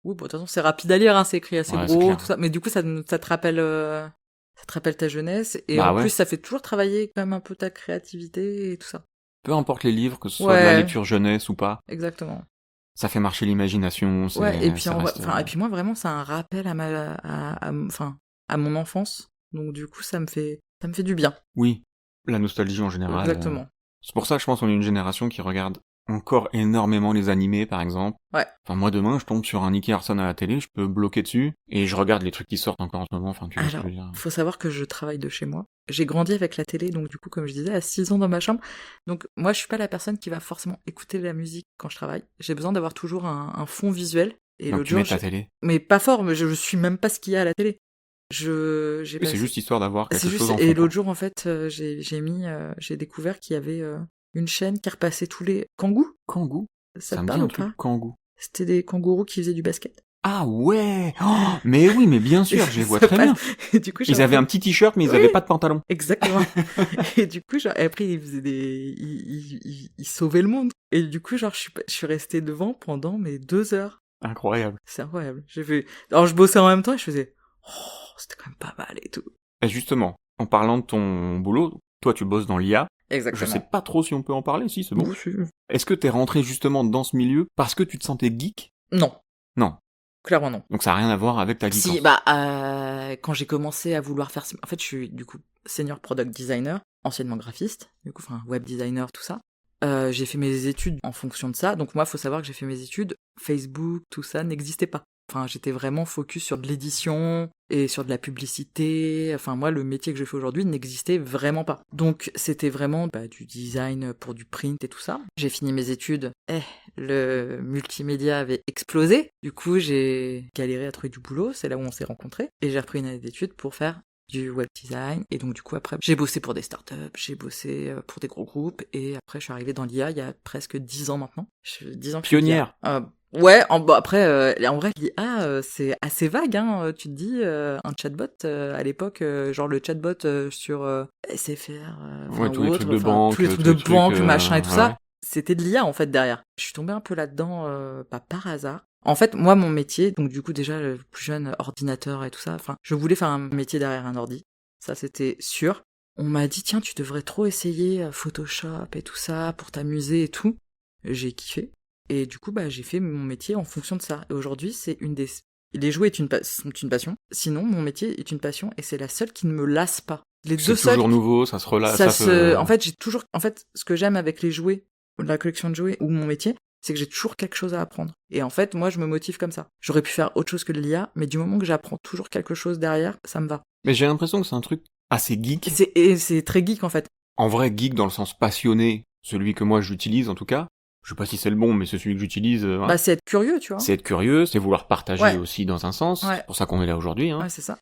Oui, bon, de toute façon, c'est rapide à lire, hein, c'est écrit assez Ouais, c'est gros, clair. tout ça, mais du coup, ça te rappelle... Ça te rappelle ta jeunesse, et Bah en ouais. plus, ça fait toujours travailler quand même un peu ta créativité et tout ça. Peu importe les livres, que ce soit de la lecture jeunesse ou pas, Exactement. ça fait marcher l'imagination. Ouais, et puis, et puis moi, vraiment, c'est un rappel à mon enfance. Donc, du coup, ça me fait du bien. Oui, la nostalgie en général. Exactement. C'est pour ça que je pense qu'on est une génération qui regarde encore énormément les animés, par exemple. Ouais. Enfin, moi, demain, je tombe sur un Nicky Larson à la télé, je peux bloquer dessus, et je regarde les trucs qui sortent encore en ce moment, enfin, tu vois ce que je veux dire. Faut savoir que je travaille de chez moi. J'ai grandi avec la télé, donc du coup, comme je disais, à 6 ans dans ma chambre. Donc, moi, je suis pas la personne qui va forcément écouter la musique quand je travaille. J'ai besoin d'avoir toujours un fond visuel. Et Donc tu mets ta télé. Mais pas fort, mais je suis même pas ce qu'il y a à la télé. C'est juste histoire d'avoir quelque chose en fond. Et l'autre jour, en fait, j'ai découvert qu'il y avait une chaîne qui repassait tous les kangourous. Kangou? Ça te me dit parle un ou truc, pas? Kangou. C'était des kangourous qui faisaient du basket. Ah ouais! Oh, mais oui, mais bien sûr, je les vois très bien. Et du coup, ils avaient un petit t-shirt, mais ils avaient pas de pantalon. Exactement. Et du coup, après, ils faisaient ils sauvaient le monde. Et du coup, je suis resté devant pendant 2 heures. Incroyable. C'est incroyable. Alors, je bossais en même temps et je faisais, c'était quand même pas mal et tout. Et justement, en parlant de ton boulot, toi, tu bosses dans l'IA. Exactement. Je sais pas trop si on peut en parler, si, c'est bon. Oui. Est-ce que t'es rentré justement dans ce milieu parce que tu te sentais geek? Non. Non. Clairement non. Donc ça a rien à voir avec ta licence. Si, quand j'ai commencé à vouloir faire... En fait, je suis du coup senior product designer, anciennement graphiste, du coup, web designer, tout ça. J'ai fait mes études en fonction de ça. Donc moi, faut savoir que j'ai fait mes études, Facebook, tout ça n'existait pas. Enfin, j'étais vraiment focus sur de l'édition et sur de la publicité. Enfin, moi, le métier que je fais aujourd'hui n'existait vraiment pas. Donc, c'était vraiment du design pour du print et tout ça. J'ai fini mes études. Le multimédia avait explosé. Du coup, j'ai galéré à trouver du boulot. C'est là où on s'est rencontrés. Et j'ai repris une année d'études pour faire du web design. Et donc, du coup, après, j'ai bossé pour des startups, j'ai bossé pour des gros groupes. Et après, je suis arrivée dans l'IA il y a presque 10 ans maintenant. 10 ans que Pionnière. Ouais, après, en vrai, l'IA, c'est assez vague, hein. Tu te dis, un chatbot, à l'époque, genre le chatbot sur SFR, ouais, tous ou les autre, trucs de banque, tous les trucs de banque, machin et tout ouais. ça, c'était de l'IA, en fait, derrière. Je suis tombée un peu là-dedans, pas par hasard. En fait, moi, mon métier, donc du coup, déjà, le plus jeune, ordinateur et tout ça, enfin, je voulais faire un métier derrière un ordi. Ça, c'était sûr. On m'a dit, tiens, tu devrais trop essayer Photoshop et tout ça pour t'amuser et tout. J'ai kiffé. Et du coup, j'ai fait mon métier en fonction de ça. Et aujourd'hui, c'est les jouets sont une passion. Sinon, mon métier est une passion et c'est la seule qui ne me lasse pas. Les deux C'est toujours seuls, nouveau, ça se relâche. en fait, ce que j'aime avec les jouets, la collection de jouets ou mon métier, c'est que j'ai toujours quelque chose à apprendre. Et en fait, moi, je me motive comme ça. J'aurais pu faire autre chose que de l'IA, mais du moment que j'apprends toujours quelque chose derrière, ça me va. Mais j'ai l'impression que c'est un truc assez geek. Et c'est très geek, en fait. En vrai, geek dans le sens passionné, celui que moi j'utilise en tout cas. Je sais pas si c'est le bon, mais c'est celui que j'utilise. Voilà. C'est être curieux, tu vois. C'est être curieux, c'est vouloir partager Ouais. aussi dans un sens. Ouais. C'est pour ça qu'on est là aujourd'hui. Ouais, c'est ça.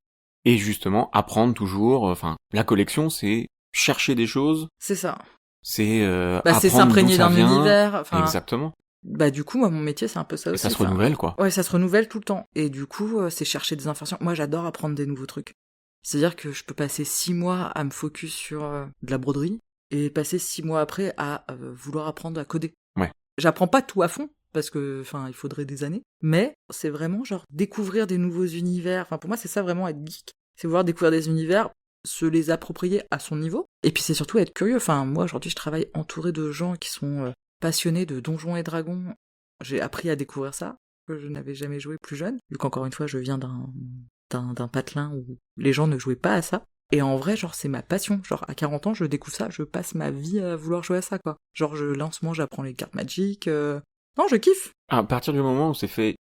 Et justement, apprendre toujours. Enfin, la collection, c'est chercher des choses. C'est ça. C'est c'est apprendre s'imprégner d'où ça d'un vient. univers. Exactement. Du coup, moi, mon métier, c'est un peu ça Et aussi. ça se renouvelle, quoi. Ouais, ça se renouvelle tout le temps. Et du coup, c'est chercher des informations. Moi, j'adore apprendre des nouveaux trucs. C'est-à-dire que je peux passer 6 mois à me focus sur de la broderie et passer 6 mois après à vouloir apprendre à coder. Ouais. J'apprends pas tout à fond parce que, il faudrait des années. Mais c'est vraiment genre découvrir des nouveaux univers. Enfin, pour moi, c'est ça vraiment être geek. C'est vouloir découvrir des univers, se les approprier à son niveau. Et puis c'est surtout être curieux. Enfin, moi, aujourd'hui, je travaille entouré de gens qui sont passionnés de Donjons et Dragons. J'ai appris à découvrir ça, que je n'avais jamais joué plus jeune. Vu qu'encore une fois, je viens d'un patelin où les gens ne jouaient pas à ça. Et en vrai, genre, c'est ma passion. Genre, à 40 ans, je découvre ça, je passe ma vie à vouloir jouer à ça, quoi. Genre, là, en ce moment, j'apprends les cartes Magic. Non, je kiffe. À partir du moment où c'est fait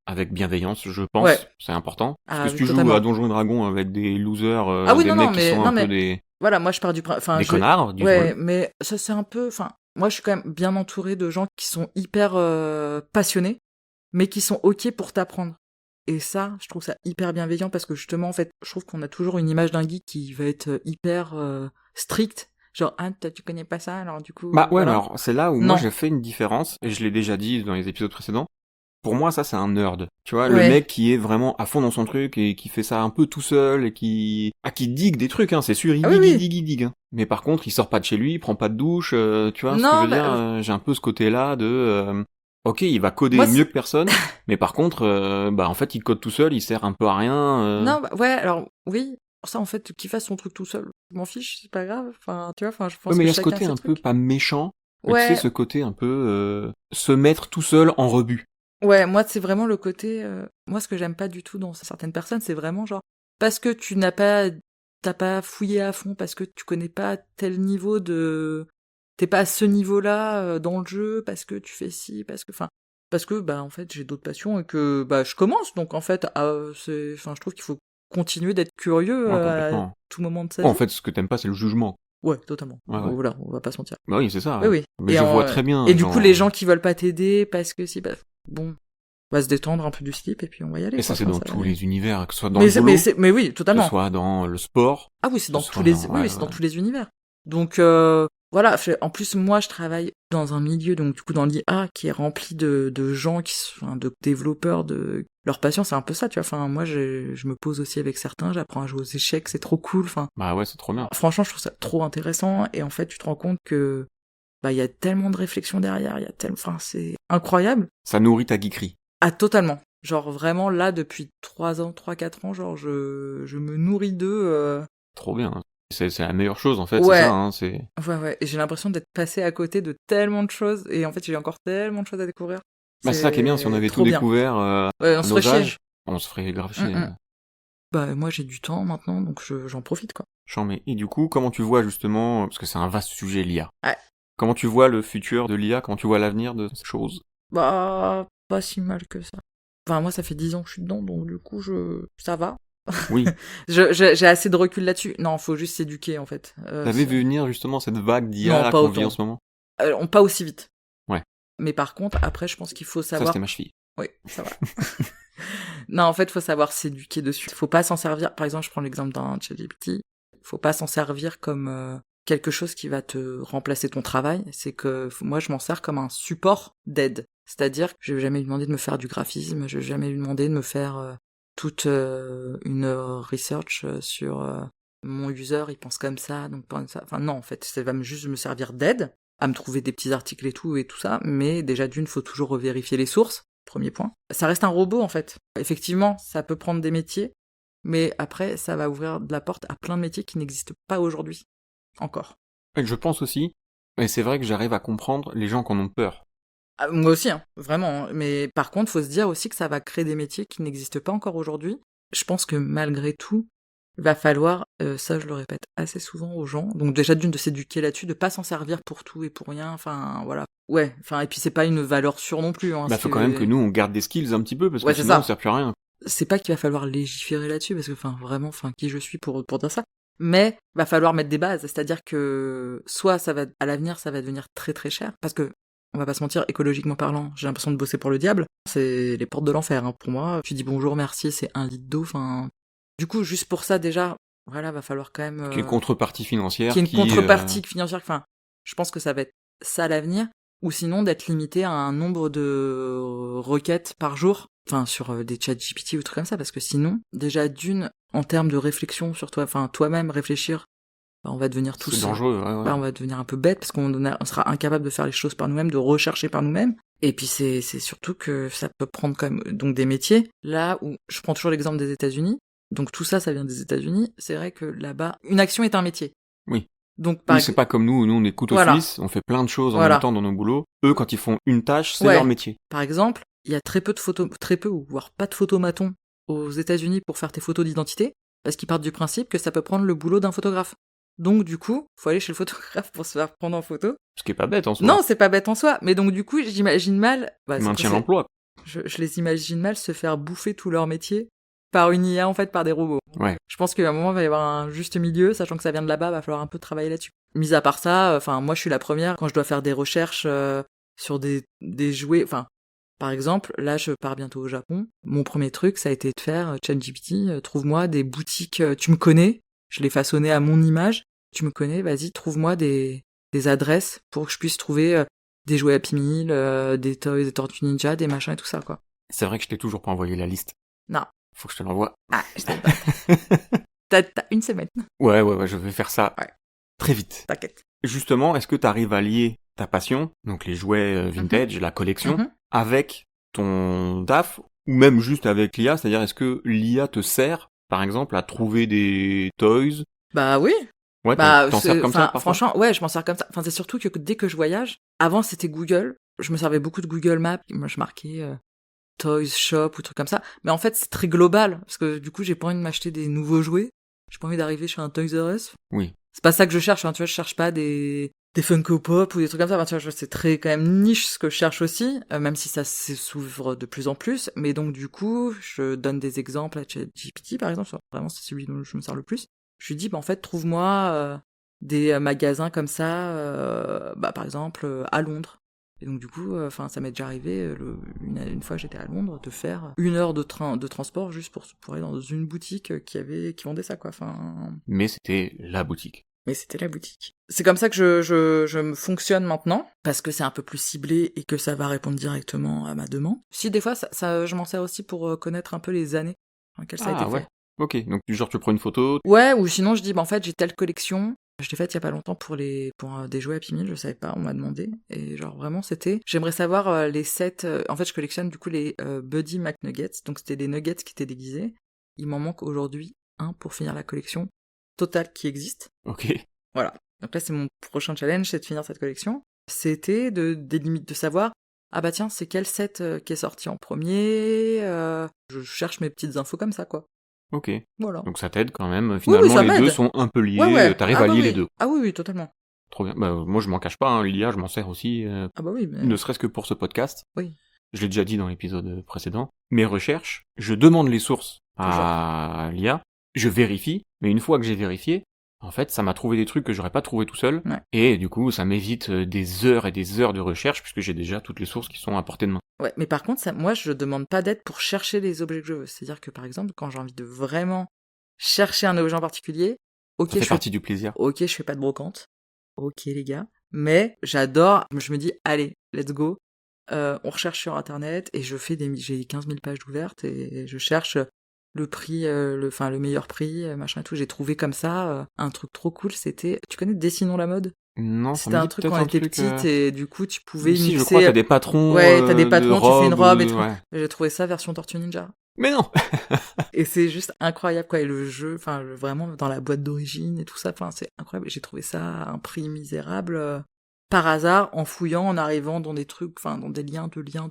avec bienveillance, je pense, c'est important. Parce que si tu joues à Donjons et Dragons avec des losers, des mecs qui sont un peu des... Voilà, moi, je pars des connards, disons. Ouais, mais ça, c'est un peu... moi, je suis quand même bien entouré de gens qui sont hyper passionnés, mais qui sont OK pour t'apprendre. Et ça, je trouve ça hyper bienveillant parce que justement, en fait, je trouve qu'on a toujours une image d'un geek qui va être hyper strict. Genre, toi, tu connais pas ça, alors du coup... voilà. Alors, c'est là où moi, j'ai fait une différence, et je l'ai déjà dit dans les épisodes précédents. Pour moi, ça, c'est un nerd. Tu vois, le mec qui est vraiment à fond dans son truc et qui fait ça un peu tout seul et qui digue des trucs, hein, c'est sûr, il digue. Hein. Mais par contre, il sort pas de chez lui, il prend pas de douche, tu vois ce que je veux dire, j'ai un peu ce côté-là de... ok, il va coder mieux que personne, mais par contre, en fait, il code tout seul, il sert un peu à rien. Non, alors, oui, ça, en fait, qu'il fasse son truc tout seul, je m'en fiche, c'est pas grave, je pense que mais il y a ce côté un peu pas méchant, tu sais, ce côté un peu se mettre tout seul en rebut. Ouais, moi, c'est vraiment le côté... moi, ce que j'aime pas du tout dans certaines personnes, c'est vraiment genre... Parce que t'as pas fouillé à fond, parce que tu connais pas tel niveau de... T'es pas à ce niveau-là dans le jeu, parce que tu fais ci, parce que, en fait, j'ai d'autres passions et que, je commence. Donc, en fait, je trouve qu'il faut continuer d'être curieux à tout moment de sa vie. En fait, ce que t'aimes pas, c'est le jugement. Ouais, totalement. Ouais. Voilà, on va pas se mentir. Bah oui, c'est ça. Oui. Mais je vois très bien. Et du coup, les gens qui veulent pas t'aider parce que si, bon, on va se détendre un peu du slip et puis on va y aller. Et ça, c'est dans tous les univers, que ce soit dans le boulot, mais oui, totalement. que ce soit dans le sport. Ah oui, c'est dans tous les, c'est dans tous les univers. Donc, voilà. En plus, moi, je travaille dans un milieu, donc du coup, dans l'IA, qui est rempli de gens de développeurs, leur passion, c'est un peu ça, tu vois. Moi, je me pose aussi avec certains, j'apprends à jouer aux échecs, c'est trop cool. Bah ouais, c'est trop bien. Franchement, je trouve ça trop intéressant. Et en fait, tu te rends compte que, il y a tellement de réflexion derrière, c'est incroyable. Ça nourrit ta geekerie. Ah, totalement. Genre, vraiment, là, depuis 3-4 ans, genre, je me nourris d'eux. Trop bien. C'est la meilleure chose, en fait, ouais. C'est ça, hein, c'est... Ouais, et j'ai l'impression d'être passé à côté de tellement de choses, et en fait, j'ai encore tellement de choses à découvrir. C'est ça qui est bien, si on avait tout découvert on se ferait chier. On se ferait grave chier. Moi, j'ai du temps maintenant, donc j'en profite, quoi. Chambé. Et du coup, comment tu vois, justement, parce que c'est un vaste sujet, l'IA. Ouais. Comment tu vois le futur de l'IA, comment tu vois l'avenir de ces choses? Pas si mal que ça. Moi, ça fait 10 ans que je suis dedans, donc du coup, ça va. Oui. J'ai assez de recul là-dessus. Non, faut juste s'éduquer, en fait. T'avais vu venir, justement, cette vague d'IA qu'on vit en ce moment? Pas aussi vite. Ouais. Mais par contre, après, je pense qu'il faut savoir... Ça, c'était ma cheville. Oui, ça va. Non, en fait, faut savoir s'éduquer dessus. Faut pas s'en servir... Par exemple, je prends l'exemple d'un ChatGPT. Faut pas s'en servir comme quelque chose qui va te remplacer ton travail. C'est que moi, je m'en sers comme un support d'aide. C'est-à-dire que je vais jamais lui demander de me faire du graphisme, je vais jamais lui demander de me faire toute une research sur mon user, il pense comme ça, donc pas ça. Non, en fait, ça va juste me servir d'aide à me trouver des petits articles et tout ça, mais déjà d'une, faut toujours revérifier les sources. Premier point. Ça reste un robot, en fait. Effectivement, ça peut prendre des métiers, mais après, ça va ouvrir de la porte à plein de métiers qui n'existent pas aujourd'hui. Encore. Et je pense aussi, et c'est vrai que j'arrive à comprendre les gens qui en ont peur. Ah, moi aussi, hein, vraiment. Hein. Mais par contre, faut se dire aussi que ça va créer des métiers qui n'existent pas encore aujourd'hui. Je pense que malgré tout, il va falloir, ça je le répète assez souvent aux gens, donc déjà d'une de s'éduquer là-dessus, de pas s'en servir pour tout et pour rien, enfin voilà. Ouais, enfin et puis c'est pas une valeur sûre non plus. Hein, Faut quand même que nous on garde des skills un petit peu, parce que ouais, c'est sinon ça. on sert plus à rien. C'est pas qu'il va falloir légiférer là-dessus, parce que enfin vraiment, enfin qui je suis pour dire ça. Mais va falloir mettre des bases, c'est-à-dire que soit ça va à l'avenir ça va devenir très très cher, parce que on va pas se mentir, écologiquement parlant, j'ai l'impression de bosser pour le diable. C'est les portes de l'enfer, hein, pour moi. Tu dis bonjour, merci, c'est 1 litre d'eau, enfin. Du coup, juste pour ça déjà, voilà, va falloir quand même. Qu'il y ait une contrepartie financière. Qu'il y ait une contrepartie financière, enfin, je pense que ça va être ça l'avenir, ou sinon d'être limité à un nombre de requêtes par jour, enfin sur des chats GPT ou trucs comme ça, parce que sinon, déjà d'une, en termes de réflexion sur toi, enfin toi-même réfléchir, bah, on va devenir tous. C'est dangereux, ouais. Bah, on va devenir un peu bête parce qu'on sera incapable de faire les choses par nous-mêmes, de rechercher par nous-mêmes. Et puis c'est surtout que ça peut prendre quand même donc des métiers. Là où je prends toujours l'exemple des États-Unis. Donc tout ça, ça vient des États-Unis. C'est vrai que là-bas, une action est un métier. Oui. Donc c'est pas comme nous on est couteau suisse, on fait plein de choses en même temps dans nos boulots. Eux, quand ils font une tâche, c'est leur métier. Par exemple, il y a très peu ou voire pas de photomatons aux États-Unis pour faire tes photos d'identité, parce qu'ils partent du principe que ça peut prendre le boulot d'un photographe. Donc du coup, faut aller chez le photographe pour se faire prendre en photo. Ce qui est pas bête en soi. Non, c'est pas bête en soi, mais donc du coup, j'imagine mal. Maintien l'emploi. Je les imagine mal se faire bouffer tout leur métier par une IA, en fait, par des robots. Ouais. Je pense qu'à un moment, il va y avoir un juste milieu, sachant que ça vient de là-bas, va falloir un peu travailler là-dessus. Mis à part ça, enfin, moi, je suis la première, quand je dois faire des recherches sur des jouets, enfin, par exemple, là, je pars bientôt au Japon. Mon premier truc, ça a été de faire ChatGPT, trouve-moi des boutiques, tu me connais, je l'ai façonné à mon image, tu me connais, vas-y, trouve-moi des adresses pour que je puisse trouver des jouets Happy Meal, des toys, des Tortues Ninja, des machins et tout ça, quoi. C'est vrai que je t'ai toujours pas envoyé la liste. Non. Faut que je te l'envoie. Ah, je sais pas. T'as une semaine. Ouais, je vais faire ça très vite. T'inquiète. Justement, est-ce que t'arrives à lier ta passion, donc les jouets vintage, la collection, avec ton taf, ou même juste avec l'IA, c'est-à-dire est-ce que l'IA te sert, par exemple, à trouver des toys? Bah oui. Ouais, t'en sers comme ça, parfois? Franchement, ouais, je m'en sers comme ça. Enfin, c'est surtout que dès que je voyage, avant c'était Google, je me servais beaucoup de Google Maps, moi je marquais Toys Shop ou trucs comme ça, mais en fait c'est très global, parce que du coup j'ai pas envie de m'acheter des nouveaux jouets, j'ai pas envie d'arriver chez un Toys R Us. Oui. C'est pas ça que je cherche, hein, tu vois, je cherche pas des Funko Pop ou des trucs comme ça, enfin, tu vois, c'est très quand même niche ce que je cherche aussi, même si ça s'ouvre de plus en plus, mais donc du coup, je donne des exemples à ChatGPT par exemple, vraiment c'est celui dont je me sers le plus. Je lui dis, bah en fait, trouve-moi des magasins comme ça, bah par exemple à Londres. Et donc du coup, enfin, ça m'est déjà arrivé une fois j'étais à Londres de faire 1 heure de transport juste pour aller dans une boutique qui vendait ça, quoi. Enfin. Mais c'était la boutique. C'est comme ça que je me fonctionne maintenant, parce que c'est un peu plus ciblé et que ça va répondre directement à ma demande. Si des fois, ça je m'en sers aussi pour connaître un peu les années dans lesquelles ça a été fait. Ok, donc genre tu prends une photo. Ouais, ou sinon je dis, bah en fait j'ai telle collection. Je l'ai faite il y a pas longtemps pour des jouets Happy Meal, je savais pas, on m'a demandé. Et genre vraiment c'était, j'aimerais savoir les sets, en fait je collectionne du coup les Buddy McNuggets, donc c'était des nuggets qui étaient déguisés. Il m'en manque aujourd'hui un pour finir la collection totale qui existe. Ok. Voilà. Donc là c'est mon prochain challenge, c'est de finir cette collection. C'était des limites de savoir, ah bah tiens c'est quel set qui est sorti en premier, je cherche mes petites infos comme ça, quoi. Ok. Voilà. Donc ça t'aide quand même. Finalement, les deux sont un peu liés. Ouais. T'arrives à lier les deux. Ah oui, totalement. Trop bien. Bah, moi, je m'en cache pas. Hein. L'IA, je m'en sers aussi. Ah bah oui. Mais... Ne serait-ce que pour ce podcast. Oui. Je l'ai déjà dit dans l'épisode précédent. Mes recherches, je demande les sources à l'IA. Je vérifie. Mais une fois que j'ai vérifié, en fait, ça m'a trouvé des trucs que j'aurais pas trouvé tout seul. Ouais. Et du coup, ça m'évite des heures et des heures de recherche puisque j'ai déjà toutes les sources qui sont à portée de main. Ouais, mais par contre, moi, je demande pas d'aide pour chercher les objets que je veux. C'est-à-dire que, par exemple, quand j'ai envie de vraiment chercher un objet en particulier, ça fait partie du plaisir. Ok, je fais pas de brocante. Ok, les gars. Mais j'adore, je me dis, allez, let's go. On recherche sur Internet et j'ai 15 000 pages ouvertes et je cherche le prix, le meilleur prix, machin et tout. J'ai trouvé comme ça un truc trop cool, c'était, tu connais Dessinons la mode? Non, ça C'était me un dit truc peut-être quand on un était truc. petite et du coup tu pouvais Si, je mixer. crois, t'as des patrons. Ouais, t'as des de patrons, tu fais une robe et ou tout. ouais. J'ai trouvé ça version Tortue Ninja. Mais non. Et c'est juste incroyable, quoi. Et le jeu, enfin, vraiment, dans la boîte d'origine et tout ça, enfin, c'est incroyable. J'ai trouvé ça à un prix misérable, par hasard, en fouillant, en arrivant dans des trucs, enfin, dans des liens, de liens.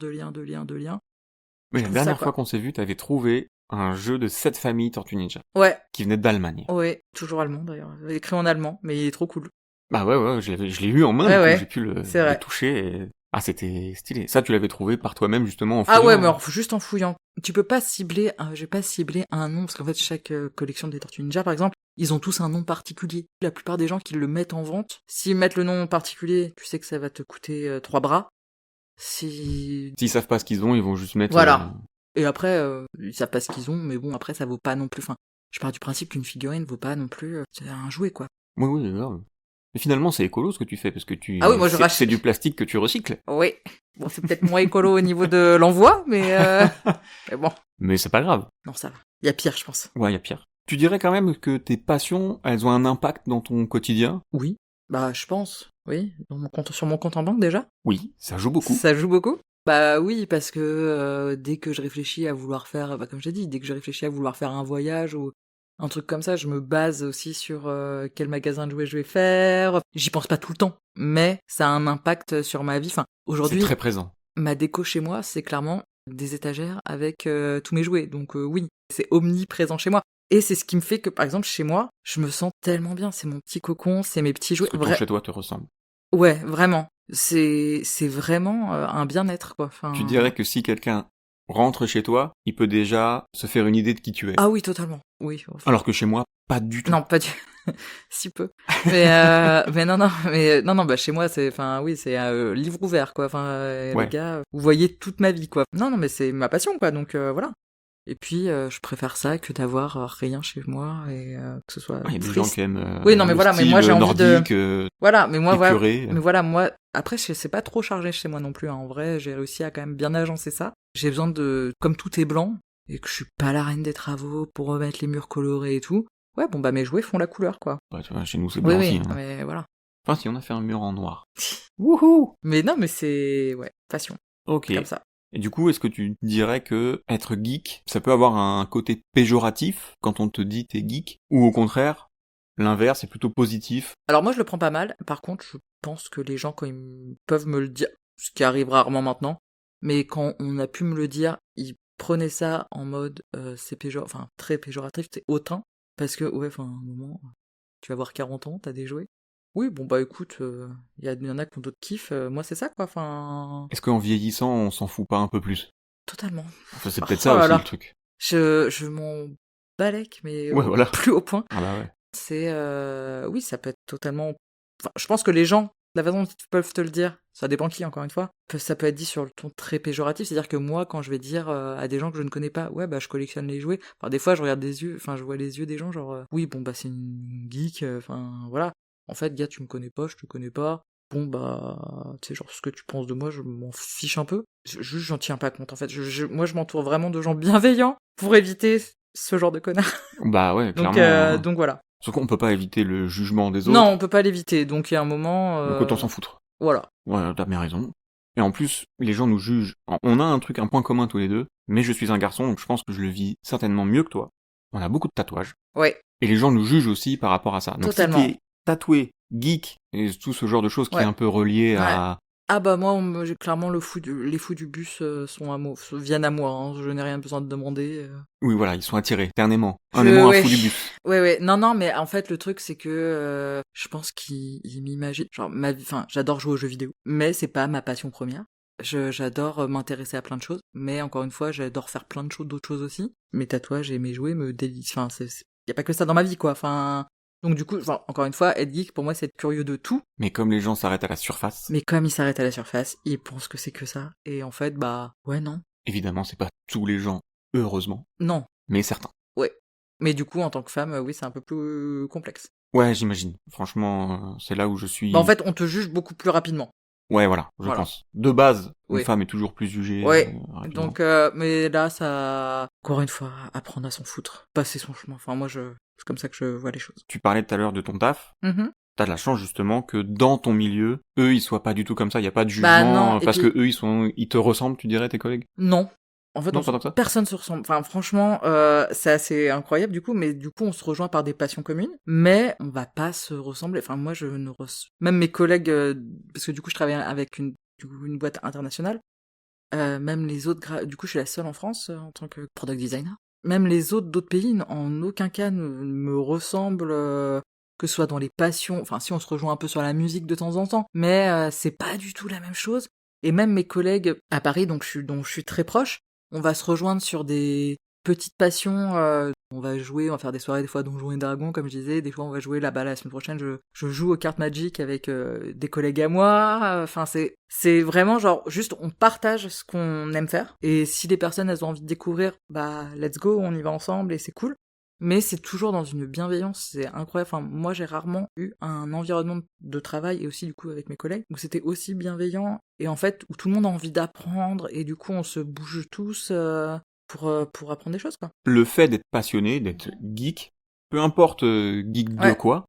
Mais Je la trouve ça, dernière quoi. fois qu'on s'est vu, t'avais trouvé un jeu de 7 familles Tortue Ninja Ouais, qui venait d'Allemagne. ouais, toujours allemand d'ailleurs. Écrit en allemand, mais il est trop cool. Bah ouais, je l'ai eu en main, Ouais, du coup, ouais, j'ai pu c'est le vrai. toucher. Ah, c'était stylé. Ça, tu l'avais trouvé par toi-même, justement, en Ah ouais, fouillant. mais alors, juste en fouillant. Tu peux pas cibler, j'ai pas ciblé un nom, parce qu'en fait, chaque collection des Tortues Ninja, par exemple, ils ont tous un nom particulier. La plupart des gens qui le mettent en vente, s'ils mettent le nom particulier, tu sais que ça va te coûter 3 bras. Si... S'ils savent pas ce qu'ils ont, ils vont juste mettre... Voilà. Et après, ils savent pas ce qu'ils ont, mais bon, après, ça vaut pas non plus... Enfin, je pars du principe qu'une figurine vaut pas non plus un jouet, quoi. Oui, grave. Mais finalement, c'est écolo ce que tu fais, parce que Ah oui, moi, je c'est rachète... du plastique que tu recycles. Oui. Bon, c'est peut-être moins écolo au niveau de l'envoi, mais bon. Mais c'est pas grave. Non, ça va. Il y a pire, je pense. Ouais, y a pire. Tu dirais quand même que tes passions, elles ont un impact dans ton quotidien? Oui. Bah, je pense. Oui. Sur mon compte en banque, déjà. Oui, ça joue beaucoup. Ça joue beaucoup. Bah oui, parce que dès que je réfléchis à vouloir faire... Bah, comme je t'ai dit, dès que je réfléchis à vouloir faire un voyage ou un truc comme ça, je me base aussi sur quel magasin de jouets je vais faire. J'y pense pas tout le temps, mais ça a un impact sur ma vie. Enfin, C'est aujourd'hui, très présent. ma déco chez moi, c'est clairement des étagères avec tous mes jouets. Donc oui, c'est omniprésent chez moi. Et c'est ce qui me fait que, par exemple, chez moi, je me sens tellement bien. C'est mon petit cocon, c'est mes petits jouets. Parce que ton chez toi te ressemble. Ouais, vraiment. C'est vraiment un bien-être, quoi. Enfin... Tu dirais que si quelqu'un rentre chez toi, il peut déjà se faire une idée de qui tu es. Ah oui, totalement. Oui. Enfin... Alors que chez moi, pas du tout. Non, pas du si peu. Mais non, bah chez moi c'est, enfin oui, c'est livre ouvert, quoi. Enfin Ouais. les gars, vous voyez toute ma vie, quoi. Non, mais c'est ma passion, quoi. Donc voilà. Et puis je préfère ça que d'avoir rien chez moi et que ce soit Il y a des triste. gens qui aiment Oui, non, mais le voilà, mais style moi j'ai envie de nordique, voilà, mais moi voilà, épuré. mais voilà, moi après c'est pas trop chargé chez moi non plus, hein. En vrai, j'ai réussi à quand même bien agencer ça. J'ai besoin de, comme tout est blanc et que je suis pas la reine des travaux pour remettre les murs colorés et tout. Ouais, bon bah mes jouets font la couleur, quoi. Ouais, tu vois, chez nous c'est Oui, blanc oui, aussi. Hein. mais voilà. Enfin, si on a fait un mur en noir. Wouhou. Mais non, mais c'est ouais, passion. Ok. Comme ça. Et du coup, est-ce que tu dirais que être geek, ça peut avoir un côté péjoratif quand on te dit t'es geek, ou au contraire, l'inverse est plutôt positif? Alors moi je le prends pas mal. Par contre, je pense que les gens quand peuvent me le dire, ce qui arrive rarement maintenant, mais quand on a pu me le dire, ils prenaient ça en mode c'est enfin très péjoratif, c'est hautain, parce que ouais, enfin à un moment, tu vas avoir 40 ans, t'as des jouets. Oui, bon bah écoute, y en a qui ont d'autres kiffs, moi c'est ça, quoi, enfin... Est-ce qu'en vieillissant, on s'en fout pas un peu plus? Totalement. Enfin, c'est peut-être Oh ça là aussi là. le truc. Je m'en balèque, mais Ouais, voilà. plus haut point. Ah bah ouais. C'est... oui, ça peut être totalement... Enfin, je pense que les gens, la façon dont ils peuvent te le dire, ça dépend qui, encore une fois, ça peut être dit sur le ton très péjoratif, c'est-à-dire que moi, quand je vais dire à des gens que je ne connais pas, ouais, bah je collectionne les jouets, enfin, des fois, je regarde des yeux, enfin, je vois les yeux des gens, genre, oui, bon, bah c'est une geek, enfin, voilà. En fait, gars, tu me connais pas, je te connais pas. Bon, bah, tu sais, genre, ce que tu penses de moi, je m'en fiche un peu. Juste, j'en tiens pas compte, en fait. Moi, je m'entoure vraiment de gens bienveillants pour éviter ce genre de connards. Bah ouais, clairement. Donc voilà. Sauf qu'on peut pas éviter le jugement des autres. Non, on peut pas l'éviter, donc il y a un moment... Donc autant s'en foutre. Voilà. Ouais, t'as bien raison. Et en plus, les gens nous jugent. On a un point commun tous les deux, mais je suis un garçon, donc je pense que je le vis certainement mieux que toi. On a beaucoup de tatouages. Ouais. Et les gens nous jugent aussi par rapport à ça. Donc Totalement. si t'es tatoué, geek, et tout ce genre de choses qui est un peu relié à... Ah bah moi, j'ai clairement les fous du bus viennent à moi, hein. Je n'ai rien besoin de demander. Oui, voilà, ils sont attirés, éternellement. Un aimant, un fou du bus. Ouais. Non, mais en fait, le truc, c'est que je pense qu'ils m'imaginent... Genre, ma vie... Enfin, j'adore jouer aux jeux vidéo, mais c'est pas ma passion première. J'adore m'intéresser à plein de choses, mais encore une fois, j'adore faire plein de choses, d'autres choses aussi. Mes tatouages et mes jouets me délicient. Enfin, y a pas que ça dans ma vie, quoi. Enfin... Donc du coup, encore une fois, être geek, pour moi, c'est être curieux de tout. Mais comme les gens s'arrêtent à la surface... Mais comme ils s'arrêtent à la surface, ils pensent que c'est que ça. Et en fait, bah, ouais, non. Évidemment, c'est pas tous les gens, heureusement. Non. Mais certains. Ouais. Mais du coup, en tant que femme, oui, c'est un peu plus complexe. Ouais, j'imagine. Franchement, c'est là où je suis... Bah, en fait, on te juge beaucoup plus rapidement. Ouais, voilà, je pense. De base, une femme est toujours plus jugée. Ouais. Rapidement. Donc, mais là, ça... Encore une fois, apprendre à s'en foutre. Passer son chemin. Enfin, moi, c'est comme ça que je vois les choses. Tu parlais tout à l'heure de ton taf. t'as de la chance justement que dans ton milieu, eux ils soient pas du tout comme ça, il y a pas de Bah jugement non, et parce puis que eux ils te ressemblent, tu dirais tes collègues? non. En fait, Non, pas tant que ça. personne se ressemble. Enfin, franchement, c'est assez incroyable du coup, mais du coup, on se rejoint par des passions communes, mais on va pas se ressembler. Enfin, moi, je ne même mes collègues, parce que du coup, je travaille avec une boîte internationale. Même les autres, du coup, je suis la seule en France en tant que product designer. Même les d'autres pays, en aucun cas ne me ressemblent, que ce soit dans les passions. Enfin, si on se rejoint un peu sur la musique de temps en temps, mais c'est pas du tout la même chose. Et même mes collègues à Paris, dont je suis très proche, on va se rejoindre sur des petites passions. On va jouer, on va faire des soirées des fois Donjons et Dragons, comme je disais. Des fois, on va jouer là-bas la semaine prochaine. Je joue aux cartes Magic avec des collègues à moi. Enfin, c'est vraiment genre juste on partage ce qu'on aime faire. Et si les personnes elles ont envie de découvrir, bah let's go, on y va ensemble et c'est cool. Mais c'est toujours dans une bienveillance, c'est incroyable. Enfin, moi, j'ai rarement eu un environnement de travail et aussi du coup avec mes collègues où c'était aussi bienveillant et en fait où tout le monde a envie d'apprendre et du coup on se bouge tous pour apprendre des choses quoi. Le fait d'être passionné, d'être geek, peu importe geek de Ouais. quoi,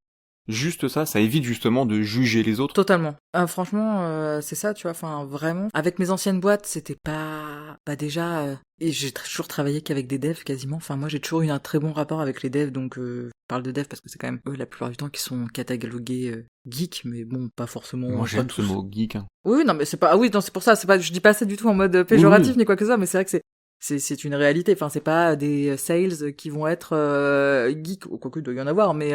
juste ça évite justement de juger les autres. Totalement. Franchement, c'est ça, tu vois. Enfin, vraiment. Avec mes anciennes boîtes, c'était pas. Bah déjà, et j'ai toujours travaillé qu'avec des devs quasiment. Enfin, moi, j'ai toujours eu un très bon rapport avec les devs, donc je parle de devs parce que c'est quand même eux la plupart du temps qui sont catalogués geeks, mais bon, pas forcément. Moi pas j'aime ce tous. mot geek. Hein. Oui, non, mais c'est pas. Ah oui, non, c'est pour ça. C'est pas. Je dis pas ça du tout en mode péjoratif Oui. ni quoi que ça, mais c'est vrai que c'est une réalité. Enfin, c'est pas des sales qui vont être geeks, ou quoique il doit y en avoir, mais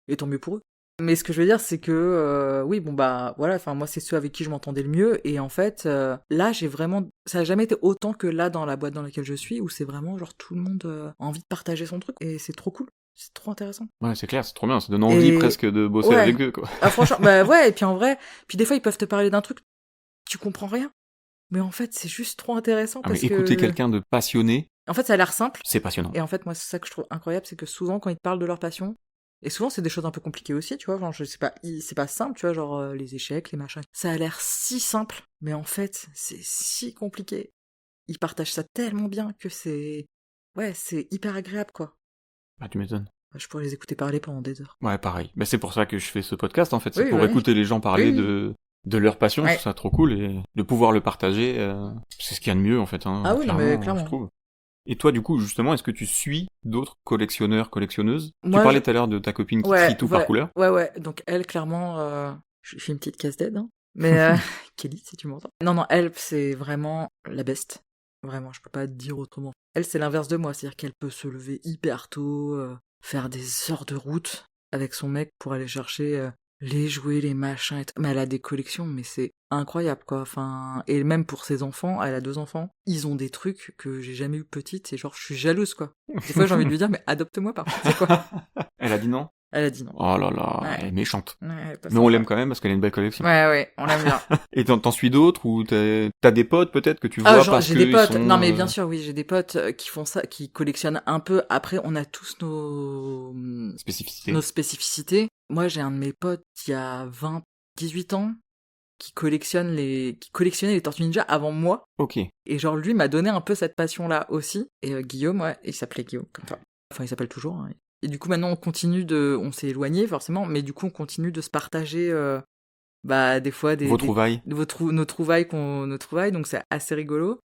et tant mieux pour eux. Mais ce que je veux dire, c'est que oui, bon bah voilà. Enfin, moi, c'est ceux avec qui je m'entendais le mieux. Et en fait, là, j'ai vraiment, ça a jamais été autant que là dans la boîte dans laquelle je suis, où c'est vraiment genre tout le monde a envie de partager son truc, et c'est trop cool. C'est trop intéressant. Ouais, c'est clair, c'est trop bien, ça donne envie Et presque de bosser ouais. avec eux quoi. Ah franchement, bah ouais. Et puis en vrai, puis des fois ils peuvent te parler d'un truc, tu comprends rien. Mais en fait, c'est juste trop intéressant Ah mais parce écouter que quelqu'un de passionné, en fait, ça a l'air simple. c'est passionnant. Et en fait, moi, c'est ça que je trouve incroyable, c'est que souvent, quand ils te parlent de leur passion, et souvent, c'est des choses un peu compliquées aussi, tu vois, genre, je sais pas, c'est pas simple, tu vois, genre, les échecs, les machins. Ça a l'air si simple, mais en fait, c'est si compliqué. Ils partagent ça tellement bien que ouais, c'est hyper agréable, quoi. Bah tu m'étonnes. Je pourrais les écouter parler pendant des heures. Ouais, pareil. Bah c'est pour ça que je fais ce podcast en fait, c'est Oui, pour ouais. écouter les gens parler Oui. de leur passion, je Ouais. trouve ça trop cool et de pouvoir le partager, c'est ce qu'il y a de mieux en fait, hein, Ah oui, non, mais je clairement. trouve. Et toi, du coup, justement, est-ce que tu suis d'autres collectionneurs, collectionneuses? Tu Moi, parlais tout à l'heure de ta copine qui trie tout par couleur. Ouais. Donc, elle, clairement, je fais une petite casse d'aide, hein. Mais, Kelly, si tu m'entends. Non, elle, c'est vraiment la best. Vraiment, je peux pas te dire autrement. Elle, c'est l'inverse de moi. C'est-à-dire qu'elle peut se lever hyper tôt, faire des heures de route avec son mec pour aller chercher les jouets, les machins et tout. Mais elle a des collections, mais c'est incroyable, quoi. Enfin, et même pour ses enfants, elle a 2 enfants, ils ont des trucs que j'ai jamais eu petite. C'est genre, je suis jalouse, quoi. Des fois, j'ai envie de lui dire, mais adopte-moi, par contre, c'est quoi? Elle a dit non? Elle a dit non. Oh là là, Ouais. elle est méchante. Ouais, pas Mais on sympa. l'aime quand même parce qu'elle a une belle collection. Ouais, on l'aime bien. Et t'en suis d'autres ou t'as des potes peut-être que tu vois parce J'ai que des ils potes. sont, Non, mais bien sûr, oui, j'ai des potes qui font ça, qui collectionnent un peu. Après, on a tous spécificités. nos spécificités. Moi, j'ai un de mes potes qui a 18 ans, qui collectionnait les Tortues Ninja avant moi. Ok. Et genre, lui m'a donné un peu cette passion-là aussi. Et Guillaume, ouais, il s'appelait Guillaume, comme ça. Enfin, il s'appelle toujours. Hein. Et du coup, maintenant, on s'est éloigné forcément, mais du coup, on continue de se partager, bah, des fois, Vos trouvailles. nos trouvailles, donc c'est assez rigolo.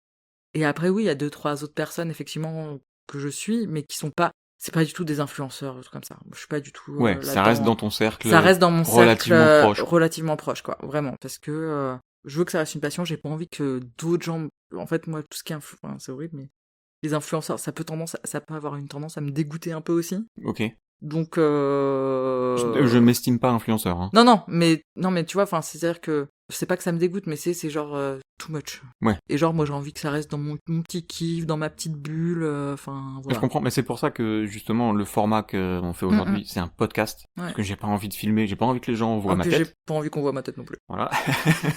Et après, oui, il y a 2-3 autres personnes, effectivement, que je suis, mais qui sont pas, c'est pas du tout des influenceurs, des trucs comme ça. Je suis pas du tout Ouais, ça reste dans ton cercle. Ça reste dans mon relativement cercle proche. relativement proche, quoi. Vraiment. Parce que je veux que ça reste une passion, j'ai pas envie que d'autres gens. En fait, moi, tout ce qui est enfin, c'est horrible, mais les influenceurs, ça peut avoir une tendance à me dégoûter un peu aussi. Ok. Donc, Je m'estime pas influenceur. Hein. Non, mais tu vois, enfin, c'est-à-dire que c'est pas que ça me dégoûte, mais c'est genre too much. Ouais. Et genre, moi, j'ai envie que ça reste dans mon petit kiff, dans ma petite bulle, enfin, voilà. Je comprends, mais c'est pour ça que justement le format qu'on fait aujourd'hui, c'est un podcast, parce que j'ai pas envie de filmer, j'ai pas envie que les gens voient ma tête. J'ai pas envie qu'on voit ma tête non plus. Voilà.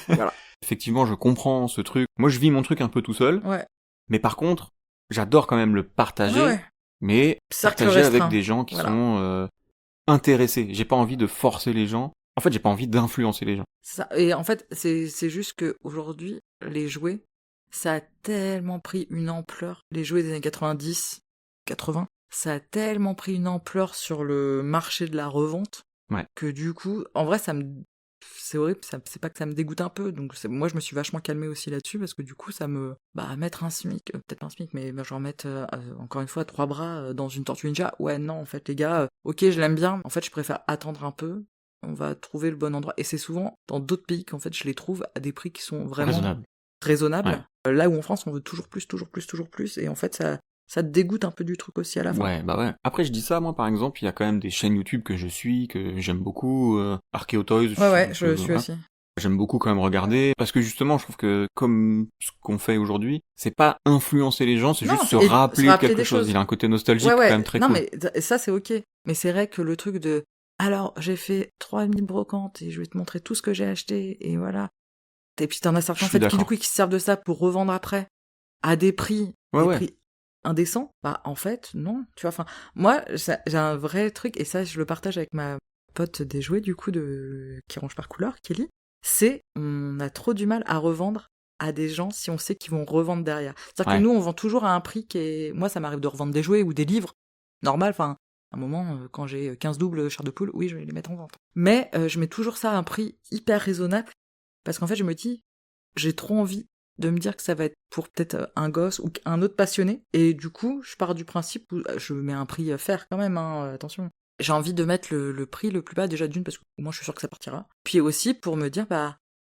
Voilà. Effectivement, je comprends ce truc. Moi, je vis mon truc un peu tout seul. Ouais. Mais par contre, j'adore quand même le partager, Ouais. mais Cercle partager restreint. avec des gens qui sont intéressés. J'ai pas envie de forcer les gens. En fait, j'ai pas envie d'influencer les gens. Ça. Et en fait, c'est juste que aujourd'hui, les jouets, ça a tellement pris une ampleur. Les jouets des années 90, 80, ça a tellement pris une ampleur sur le marché de la revente Ouais. que du coup, en vrai, c'est horrible, c'est pas que ça me dégoûte un peu, donc moi je me suis vachement calmée aussi là-dessus, parce que du coup ça me... mettre un SMIC, peut-être pas un SMIC, mais genre mettre, encore une fois, 3 bras dans une Tortue Ninja, ouais non, en fait les gars, ok je l'aime bien, en fait je préfère attendre un peu, on va trouver le bon endroit, et c'est souvent dans d'autres pays qu'en fait je les trouve à des prix qui sont vraiment raisonnables, Ouais. là où en France on veut toujours plus, toujours plus, toujours plus, et en fait ça te dégoûte un peu du truc aussi à la fin. Ouais, bah ouais. Après, je dis ça, moi, par exemple, il y a quand même des chaînes YouTube que je suis, que j'aime beaucoup, Archeotoys, Ouais, je suis aussi. J'aime beaucoup quand même regarder, parce que justement, je trouve que, comme ce qu'on fait aujourd'hui, c'est pas influencer les gens, c'est Non, juste se rappeler quelque des chose. choses. Il a un côté nostalgique Ouais, quand même très non, cool. mais ça, c'est ok. Mais c'est vrai que le truc de... Alors, j'ai fait 3000 brocantes et je vais te montrer tout ce que j'ai acheté, et voilà. Et puis t'en as certains, en fait, qui du coup, qui se servent de ça pour revendre après, à des prix, prix indécents. Bah, en fait, non. Tu vois, enfin, moi, j'ai un vrai truc, et ça, je le partage avec ma pote des jouets, du coup, qui range par couleur, Kelly. C'est, on a trop du mal à revendre à des gens si on sait qu'ils vont revendre derrière. C'est-à-dire que nous, on vend toujours à un prix qui est... Moi, ça m'arrive de revendre des jouets ou des livres, normal, enfin, à un moment, quand j'ai 15 doubles chair de poule, oui, je vais les mettre en vente. Mais je mets toujours ça à un prix hyper raisonnable, parce qu'en fait, je me dis, j'ai trop envie de me dire que ça va être pour peut-être un gosse ou un autre passionné, et du coup, je pars du principe où je mets un prix fair quand même, hein, attention. J'ai envie de mettre le prix le plus bas, déjà d'une, parce que moi je suis sûre que ça partira. Puis aussi pour me dire,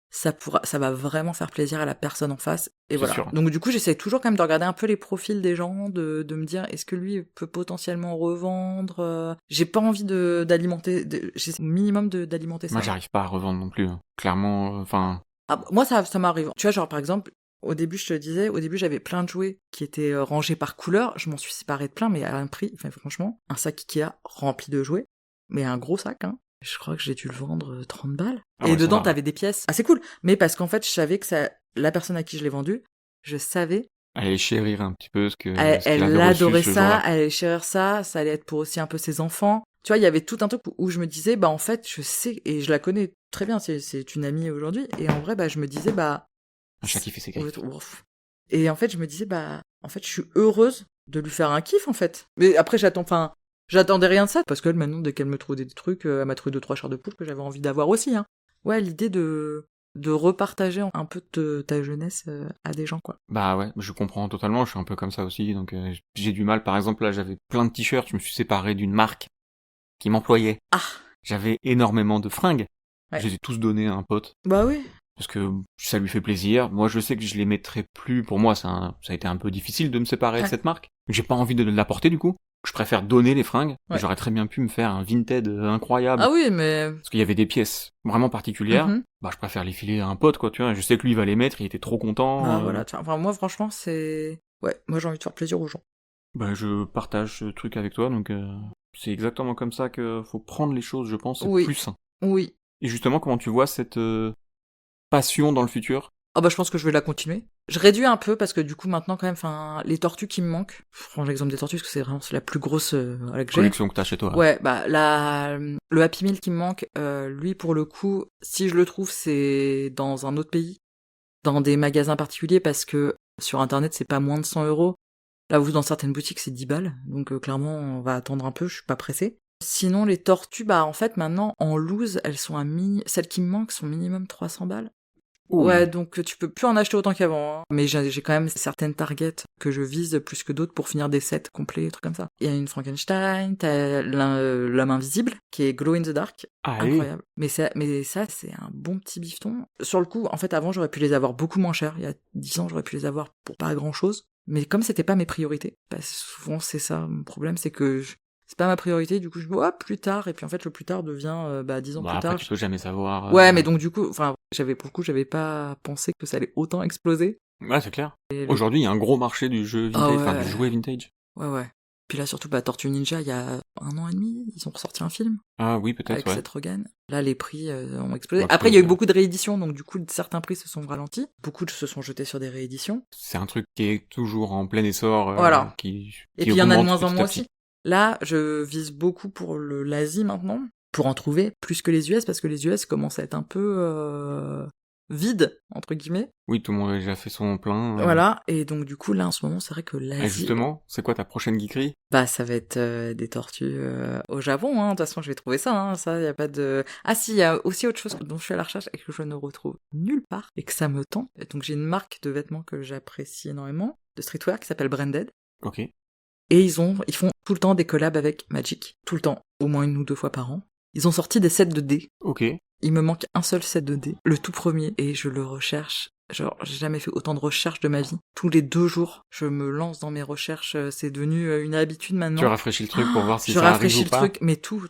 ça va vraiment faire plaisir à la personne en face. Et voilà. Sûr. Donc du coup, j'essaie toujours quand même de regarder un peu les profils des gens, de me dire, est-ce que lui peut potentiellement revendre. J'ai pas envie d'alimenter, j'ai au minimum d'alimenter ça. Moi, j'arrive pas à revendre non plus. Hein. Clairement, enfin... moi, ça m'arrive. Tu vois, genre par exemple, au début, je te disais, j'avais plein de jouets qui étaient rangés par couleur. Je m'en suis séparée de plein, mais à un prix, enfin, franchement, un sac Ikea rempli de jouets, mais un gros sac, hein. Je crois que j'ai dû le vendre 30 balles. Et dedans, t'avais des pièces assez cool. Mais parce qu'en fait, je savais que la personne à qui je l'ai vendu, je savais. Elle allait chérir un petit peu ce qu'il elle avait adorait reçu, ça, elle allait chérir ça allait être pour aussi un peu ses enfants. Tu vois, il y avait tout un truc où je me disais, en fait, je sais, et je la connais très bien, c'est une amie aujourd'hui, et en vrai, je me disais, un chat qui fait ses griffes. Et en fait, je me disais, en fait, je suis heureuse de lui faire un kiff, en fait. Mais après, j'attendais rien de ça, parce qu'elle, maintenant, dès qu'elle me trouve des trucs, elle m'a trouvé 2-3 chairs de poule que j'avais envie d'avoir aussi, hein. Ouais, l'idée de repartager un peu de ta jeunesse à des gens, quoi. Bah ouais, je comprends totalement, je suis un peu comme ça aussi, donc j'ai du mal. Par exemple, là, j'avais plein de t-shirts, je me suis séparé d'une marque qui m'employait. Ah. J'avais énormément de fringues. Ouais. Je les ai tous donnés à un pote. Bah oui. Parce que ça lui fait plaisir. Moi, je sais que je les mettrai plus. Pour moi, ça a été un peu difficile de me séparer de cette marque. J'ai pas envie de l'apporter, du coup. Je préfère donner les fringues. Ouais. J'aurais très bien pu me faire un Vinted incroyable. Ah oui, mais... Parce qu'il y avait des pièces vraiment particulières. Bah, je préfère les filer à un pote, quoi, tu vois. Je sais que lui, il va les mettre, il était trop content. Ah, voilà, tu vois. Enfin, moi, franchement, c'est... Ouais, moi, j'ai envie de faire plaisir aux gens. Bah, je partage ce truc avec toi, donc c'est exactement comme ça que faut prendre les choses, je pense. C'est plus sain. Oui. Et justement, comment tu vois cette passion dans le futur? Ah bah je pense que je vais la continuer. Je réduis un peu parce que du coup maintenant quand même, les tortues qui me manquent. Je prends l'exemple des tortues parce que c'est vraiment la plus grosse que j'ai. Collection que t'as chez toi. Ouais, le Happy Meal qui me manque, lui pour le coup, si je le trouve, c'est dans un autre pays, dans des magasins particuliers parce que sur internet c'est pas moins de 100 €. Là où dans certaines boutiques c'est 10 balles, donc clairement on va attendre un peu, je suis pas pressée. Sinon les tortues, en fait maintenant en loose, elles sont celles qui me manquent sont minimum 300 balles. Ouh. Ouais, donc tu peux plus en acheter autant qu'avant, hein. Mais j'ai quand même certaines targets que je vise plus que d'autres pour finir des sets complets, des trucs comme ça. Il y a une Frankenstein, t'as la main visible, qui est glow in the dark. Incroyable. Mais ça, c'est un bon petit bifton. Sur le coup, en fait, avant, j'aurais pu les avoir beaucoup moins chers. Il y a 10 ans, j'aurais pu les avoir pour pas grand chose. Mais comme c'était pas mes priorités, souvent c'est ça, mon problème, c'est que c'est pas ma priorité, du coup je me dis plus tard, et puis en fait le plus tard devient 10 ans plus tard. Tu peux jamais savoir. Ouais, mais donc du coup, j'avais pas pensé que ça allait autant exploser. Ouais, c'est clair. Aujourd'hui, il y a un gros marché du jeu vintage, du jouet vintage. Ouais. Puis là surtout, Tortue Ninja, il y a 1 an et demi, ils ont ressorti un film. Ah oui, peut-être, avec Seth Rogen. Là, les prix ont explosé. Après, il y a eu beaucoup de rééditions, donc du coup, certains prix se sont ralentis. Beaucoup se sont jetés sur des rééditions. C'est un truc qui est toujours en plein essor. Voilà. Et puis il y en a de moins en moins aussi. Là, je vise beaucoup pour l'Asie maintenant, pour en trouver plus que les US, parce que les US commencent à être un peu vide entre guillemets. Oui, tout le monde a déjà fait son plein. Voilà, et donc du coup là en ce moment c'est vrai que Et l'Asie, justement, c'est quoi ta prochaine geekerie? bah ça va être des tortues au Japon, hein. De toute façon je vais trouver ça, hein. Ça y a pas de... Ah si, il y a aussi autre chose dont je suis à la recherche et que je ne retrouve nulle part et que ça me tente. Et donc j'ai une marque de vêtements que j'apprécie énormément, de streetwear, qui s'appelle Branded. Ok. Et ils font tout le temps des collabs avec Magic, tout le temps, au moins 1 ou 2 fois par an. Ils ont sorti des sets de dés. Ok. Il me manque un seul set de dés, le tout premier, et je le recherche. Genre, j'ai jamais fait autant de recherches de ma vie. Tous les 2 jours, je me lance dans mes recherches. C'est devenu une habitude maintenant. Tu rafraîchis le truc pour voir si je ça arrive rafraîchis ou le pas. truc, mais tout.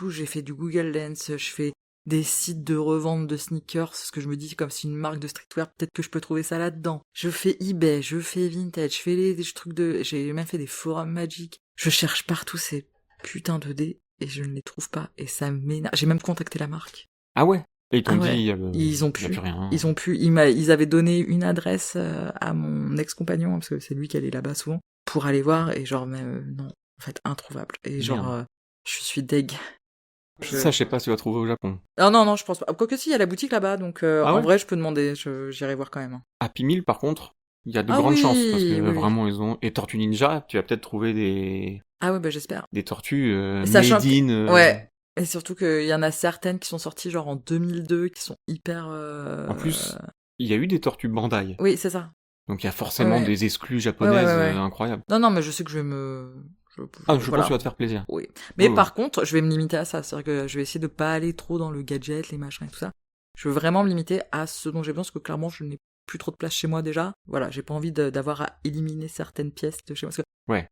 J'ai fait du Google Lens, je fais des sites de revente de sneakers, parce que je me dis, comme c'est une marque de streetwear, peut-être que je peux trouver ça là-dedans. Je fais eBay, je fais Vintage, je fais des trucs j'ai même fait des forums Magic. Je cherche partout ces putains de dés, et je ne les trouve pas, et ça m'énerve. J'ai même contacté la marque. Ah ouais? Et ils t'ont Ah ouais. dit, Ils ont y a plus rien. ils avaient donné une adresse à mon ex-compagnon, parce que c'est lui qui allait là-bas souvent, pour aller voir, et genre, non, en fait, introuvable. Et genre, Merde. je suis deg. Ça, je sais pas si tu vas trouver au Japon. Non, je pense pas. Quoique si, il y a la boutique là-bas, donc Ah en ouais? vrai, je peux demander, j'irai voir quand même. Happy Meal, par contre, il y a de Ah grandes oui, chances, parce que oui. vraiment, ils ont... Et Tortue Ninja, tu vas peut-être trouver des Ah ouais, bah j'espère. tortues Sachant made in... Ouais. Et surtout qu'il y en a certaines qui sont sorties genre en 2002, qui sont hyper... En plus, il y a eu des tortues Bandai. Oui, c'est ça. Donc il y a forcément Ouais. des exclus japonaises Ouais. incroyables. Non, mais je sais que je vais Je voilà. pense que ça va te faire plaisir. Oui. Mais Ouais. par contre, je vais me limiter à ça. C'est-à-dire que je vais essayer de pas aller trop dans le gadget, les machins et tout ça. Je veux vraiment me limiter à ce dont j'ai besoin, parce que clairement, je n'ai plus trop de place chez moi déjà. Voilà, j'ai pas envie d'avoir à éliminer certaines pièces de chez moi. Parce que Ouais.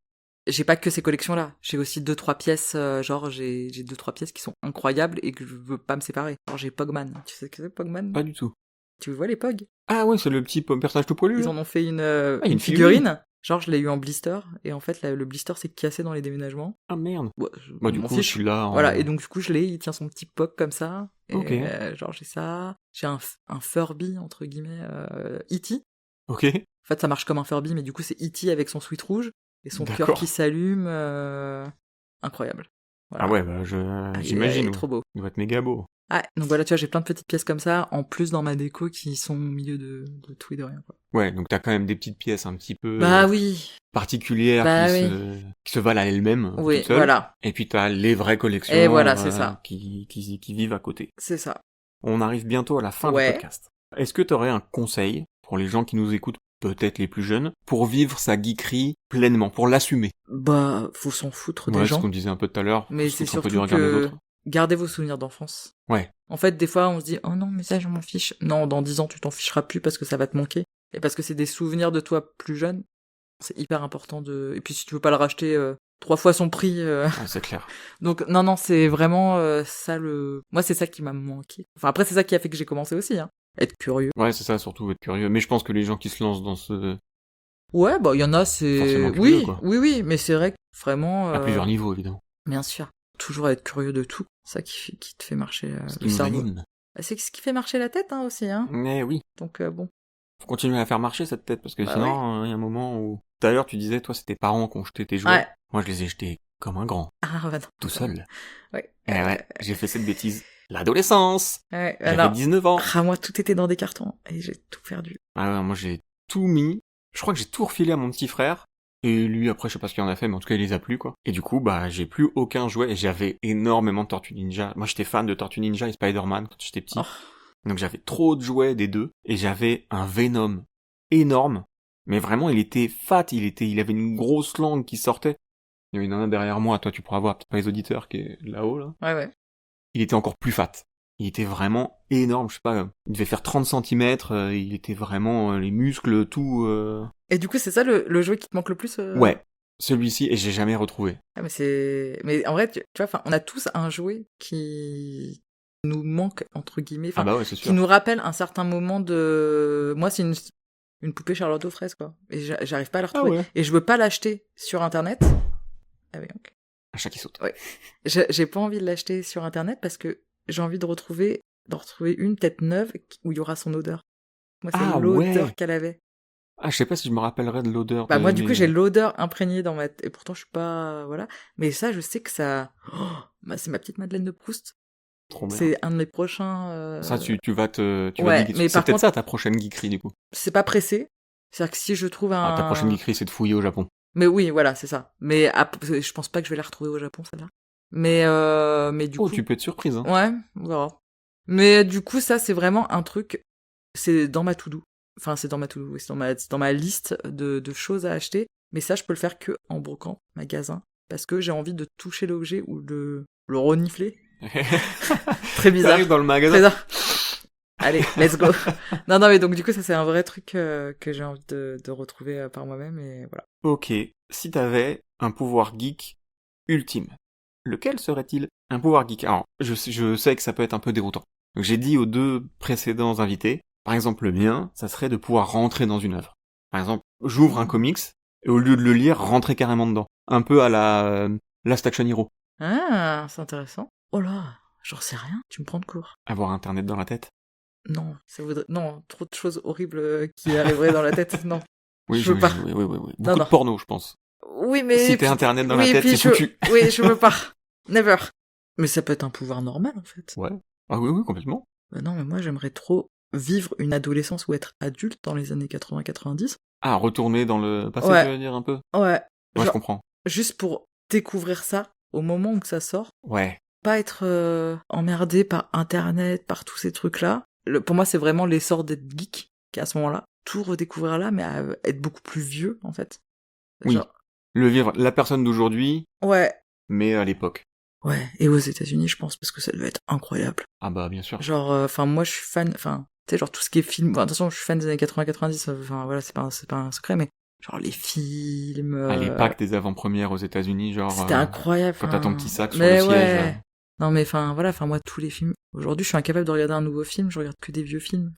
j'ai pas que ces collections-là. J'ai aussi 2-3 pièces, genre j'ai 2-3 pièces qui sont incroyables et que je veux pas me séparer. Alors j'ai Pogman. Tu sais ce que c'est Pogman? Pas du tout. Tu vois les Pog? Ah ouais, c'est le petit personnage tout poilu. Ils là. en ont fait il y a une une figurine. Genre je l'ai eu en blister et en fait le blister s'est cassé dans les déménagements. Ah merde. Ouais, Bah du m'en coup, fiche. je suis là. Voilà, et donc du coup je l'ai, il tient son petit Pog comme ça. Et, Ok. genre j'ai ça. J'ai un Furby entre guillemets E.T. Ok. En fait ça marche comme un Furby, mais du coup c'est E.T. avec son sweat rouge et son cœur D'accord. qui s'allume. Incroyable. Voilà. Ah ouais, bah j'imagine. Il est trop beau. Il doit être méga beau. Ah, donc voilà, tu vois, j'ai plein de petites pièces comme ça, en plus dans ma déco qui sont au milieu de tout et de rien, quoi. Ouais, donc t'as quand même des petites pièces un petit peu Bah oui. particulières Bah qui se valent à elles-mêmes Oui, toutes seules. voilà. Et puis t'as les vraies collections Et voilà, c'est ça. qui vivent à côté. C'est ça. On arrive bientôt à la fin du Ouais. podcast. Est-ce que t'aurais un conseil pour les gens qui nous écoutent, peut-être les plus jeunes, pour vivre sa geekerie pleinement, pour l'assumer? Bah, faut s'en foutre des Ouais, gens. ce qu'on disait un peu tout à l'heure. Mais se c'est foutre un peu surtout du regard des que autres. gardez vos souvenirs d'enfance. Ouais. En fait, des fois, on se dit, oh non, mais ça, je m'en fiche. Non, dans 10 ans, tu t'en ficheras plus parce que ça va te manquer. Et parce que c'est des souvenirs de toi plus jeune. C'est hyper important Et puis si tu veux pas le racheter 3 fois son prix... Ah, c'est clair. Donc, non, c'est vraiment ça Moi, c'est ça qui m'a manqué. Enfin, après, c'est ça qui a fait que j'ai commencé aussi, hein. Être curieux. Ouais, c'est ça, surtout être curieux. Mais je pense que les gens qui se lancent dans ce... Ouais, bah, il y en a, c'est... Forcément curieux, Oui, quoi. oui, mais c'est vrai que vraiment... À plusieurs niveaux, évidemment. Bien sûr. Toujours être curieux de tout. C'est ça qui te fait marcher Ce qui le nous cerveau. anime. C'est ce qui fait marcher la tête, hein, aussi, hein. Mais oui. Donc, bon. Faut continuer à faire marcher cette tête, parce que Bah sinon, il y a un moment où... D'ailleurs, tu disais, toi, c'est tes parents qui ont jeté tes jouets. Ouais. Moi, je les ai jetés comme un grand. Ah, bah non. Tout seul. Ouais. Ouais, j'ai fait cette bêtise. L'adolescence. Ouais, J'avais alors... 19 ans. Ah, moi, tout était dans des cartons. Et j'ai tout perdu. Ah ouais, moi, j'ai tout mis. Je crois que j'ai tout refilé à mon petit frère. Et lui, après, je sais pas ce qu'il en a fait, mais en tout cas, il les a plus, quoi. Et du coup, bah, j'ai plus aucun jouet. Et j'avais énormément de Tortues Ninja. Moi, j'étais fan de Tortues Ninja et Spider-Man quand j'étais petit. Oh. Donc j'avais trop de jouets des deux. Et j'avais un Venom énorme. Mais vraiment, il était fat. Il avait une grosse langue qui sortait. Il y en a un derrière moi. Toi, tu pourras voir, peut-être pas les auditeurs qui est là-haut, là. Ouais. Il était encore plus fat. Il était vraiment énorme, je sais pas, il devait faire 30 cm, il était vraiment, les muscles, tout... Et du coup, c'est ça le jouet qui te manque le plus Ouais, celui-ci, et j'ai jamais retrouvé. Ah, mais en vrai, tu vois, enfin, on a tous un jouet qui nous manque, entre guillemets, Ah bah ouais, c'est sûr. qui nous rappelle un certain moment de... Moi, c'est une poupée Charlotte aux fraises, quoi. Et j'arrive pas à la retrouver. Ah ouais. Et je veux pas l'acheter sur Internet. Ah oui, donc. Un chat qui saute. Ouais. J'ai pas envie de l'acheter sur Internet parce que j'ai envie d'en retrouver une peut-être neuve où il y aura son odeur. Moi, c'est l'odeur qu'elle avait. Ah, je sais pas si je me rappellerai de l'odeur. Bah, moi, du coup, j'ai l'odeur imprégnée dans ma tête. Et pourtant, je suis pas... Voilà. Mais ça, je sais que ça... Oh, bah, c'est ma petite Madeleine de Proust. Trop bien. C'est un de mes prochains... Ça, tu vas Ouais, geeker. mais C'est par peut-être contre, ça ta prochaine geekerie, du coup. c'est pas pressé. C'est-à-dire que si je trouve Ah, ta prochaine un... geekerie, c'est de fouiller au Japon. Mais oui, voilà, c'est ça. Mais je pense pas que je vais la retrouver au Japon, celle-là. Mais du Oh, coup... tu peux être surprise, hein. Ouais, on verra. Mais du coup, ça, c'est vraiment un truc... C'est dans ma to-do. Enfin, c'est dans ma to-do, oui, c'est dans ma liste de choses à acheter. Mais ça, je peux le faire que en brocante, magasin. Parce que j'ai envie de toucher l'objet ou de le renifler. Très bizarre. T'arrives dans le magasin. Très bizarre. Allez, let's go. Non, mais donc du coup, ça c'est un vrai truc que j'ai envie de retrouver par moi-même et voilà. Ok, si t'avais un pouvoir geek ultime, lequel serait-il? Un pouvoir geek. Alors, je sais que ça peut être un peu déroutant. Donc j'ai dit aux 2 précédents invités, par exemple le mien, ça serait de pouvoir rentrer dans une œuvre. Par exemple, j'ouvre un comics, et au lieu de le lire, rentrer carrément dedans. Un peu à la Last Action Hero. Ah, c'est intéressant. Oh là, j'en sais rien, tu me prends de court. Avoir Internet dans la tête. Non, non, trop de choses horribles qui arriveraient dans la tête, non. Oui, je veux pas. Oui. Beaucoup Non. de porno, je pense. Oui, mais... Si t'as Internet dans la tête, c'est foutu. Oui, je veux pas. Never. Mais ça peut être un pouvoir normal, en fait. Ouais. Ah oui, complètement. Bah non, mais moi, j'aimerais trop vivre une adolescence ou être adulte dans les années 80-90. Ah, retourner dans le passé, Ouais. tu veux dire, un peu? Ouais. Ouais, je comprends. Juste pour découvrir ça au moment où ça sort. Ouais. Pas être emmerdé par Internet, par tous ces trucs-là. Pour moi, c'est vraiment l'essor d'être geek qu'à ce moment-là. Tout redécouvrir là, mais à être beaucoup plus vieux, en fait. Oui. Genre... Le vivre, la personne d'aujourd'hui, Ouais. mais à l'époque. Ouais. Et aux États-Unis, je pense, parce que ça devait être incroyable. Ah bah, bien sûr. Genre, moi, je suis fan, tu sais, genre tout ce qui est film. Enfin, attention, je suis fan des années 80-90. Enfin, voilà, c'est pas un secret, mais genre les films. À l'époque des avant-premières aux États-Unis, genre. C'était incroyable. Quand t'as ton petit sac sur mais le siège. Ouais. Non, mais voilà, moi, tous les films. Aujourd'hui, je suis incapable de regarder un nouveau film, je regarde que des vieux films.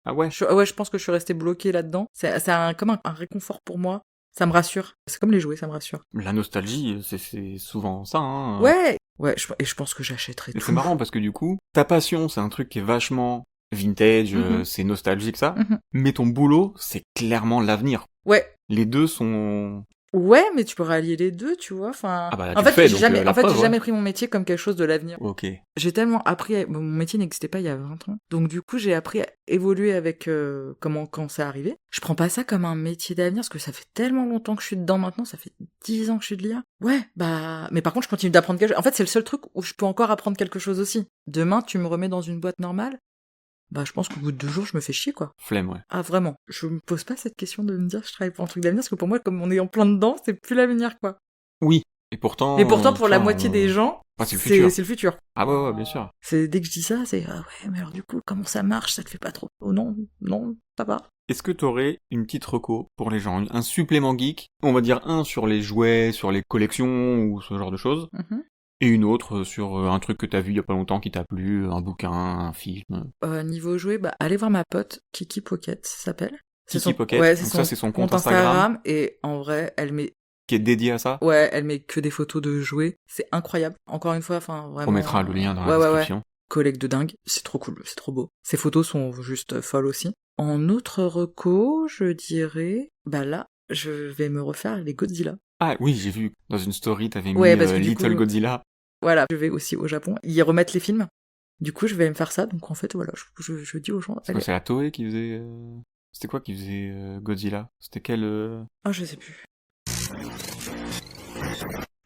Ah ouais? Je pense que je suis resté bloqué là-dedans. C'est comme un réconfort pour moi. Ça me rassure. C'est comme les jouets, ça me rassure. La nostalgie, c'est souvent ça, hein. Ouais, et je pense que j'achèterais tout. C'est marrant parce que du coup, ta passion, c'est un truc qui est vachement vintage, c'est nostalgique, ça. Mais ton boulot, c'est clairement l'avenir. Ouais. Les deux sont... Ouais, mais tu peux rallier les deux, tu vois. Enfin, Ah bah là, en tu fait, le fais, j'ai donc, jamais, la en fait, preuve, j'ai ouais. jamais pris mon métier comme quelque chose de l'avenir. Ok. J'ai tellement appris, mon métier n'existait pas il y a 20 ans. Donc, du coup, j'ai appris à évoluer avec, quand c'est arrivé. Je prends pas ça comme un métier d'avenir, parce que ça fait tellement longtemps que je suis dedans maintenant, ça fait 10 ans que je suis de l'IA. Ouais, mais par contre, je continue d'apprendre quelque chose. En fait, c'est le seul truc où je peux encore apprendre quelque chose aussi. Demain, tu me remets dans une boîte normale. Je pense qu'au bout de 2 jours, je me fais chier, quoi. Flemme, ouais. Ah, vraiment. Je me pose pas cette question de me dire que je travaille pour un truc d'avenir, parce que pour moi, comme on est en plein dedans, c'est plus l'avenir, quoi. Oui. Et pourtant... Mais pourtant, pour la moitié des gens, c'est le futur. C'est le futur. Ah ouais, bien sûr. Dès que je dis ça, c'est ah ouais, mais alors du coup, comment ça marche? Ça te fait pas trop? Oh non, ça va. Est-ce que t'aurais une petite reco pour les gens? Un supplément geek? On va dire un sur les jouets, sur les collections ou ce genre de choses. Et une autre sur un truc que t'as vu il y a pas longtemps qui t'a plu, un bouquin, un film. Niveau jouet, allez voir ma pote, Kiki Pocket, ça s'appelle. Kiki Pocket, ouais, donc ça c'est son compte Instagram. Instagram. Et en vrai, elle met... Qui est dédié à ça? Ouais, elle met que des photos de jouets. C'est incroyable. Encore une fois, vraiment... On mettra le lien dans la description. Ouais. Collègue de dingue, c'est trop cool, c'est trop beau. Ces photos sont juste folles aussi. En autre reco, je dirais... là, je vais me refaire les Godzilla. Ah oui, j'ai vu, dans une story, t'avais mis Little Godzilla. Voilà, je vais aussi au Japon. Ils remettent les films. Du coup, je vais me faire ça. Donc en fait, voilà, je dis aux gens... C'est quoi, c'est la Toei qui faisait... C'était quoi qui faisait Godzilla? C'était quel... Ah, je sais plus.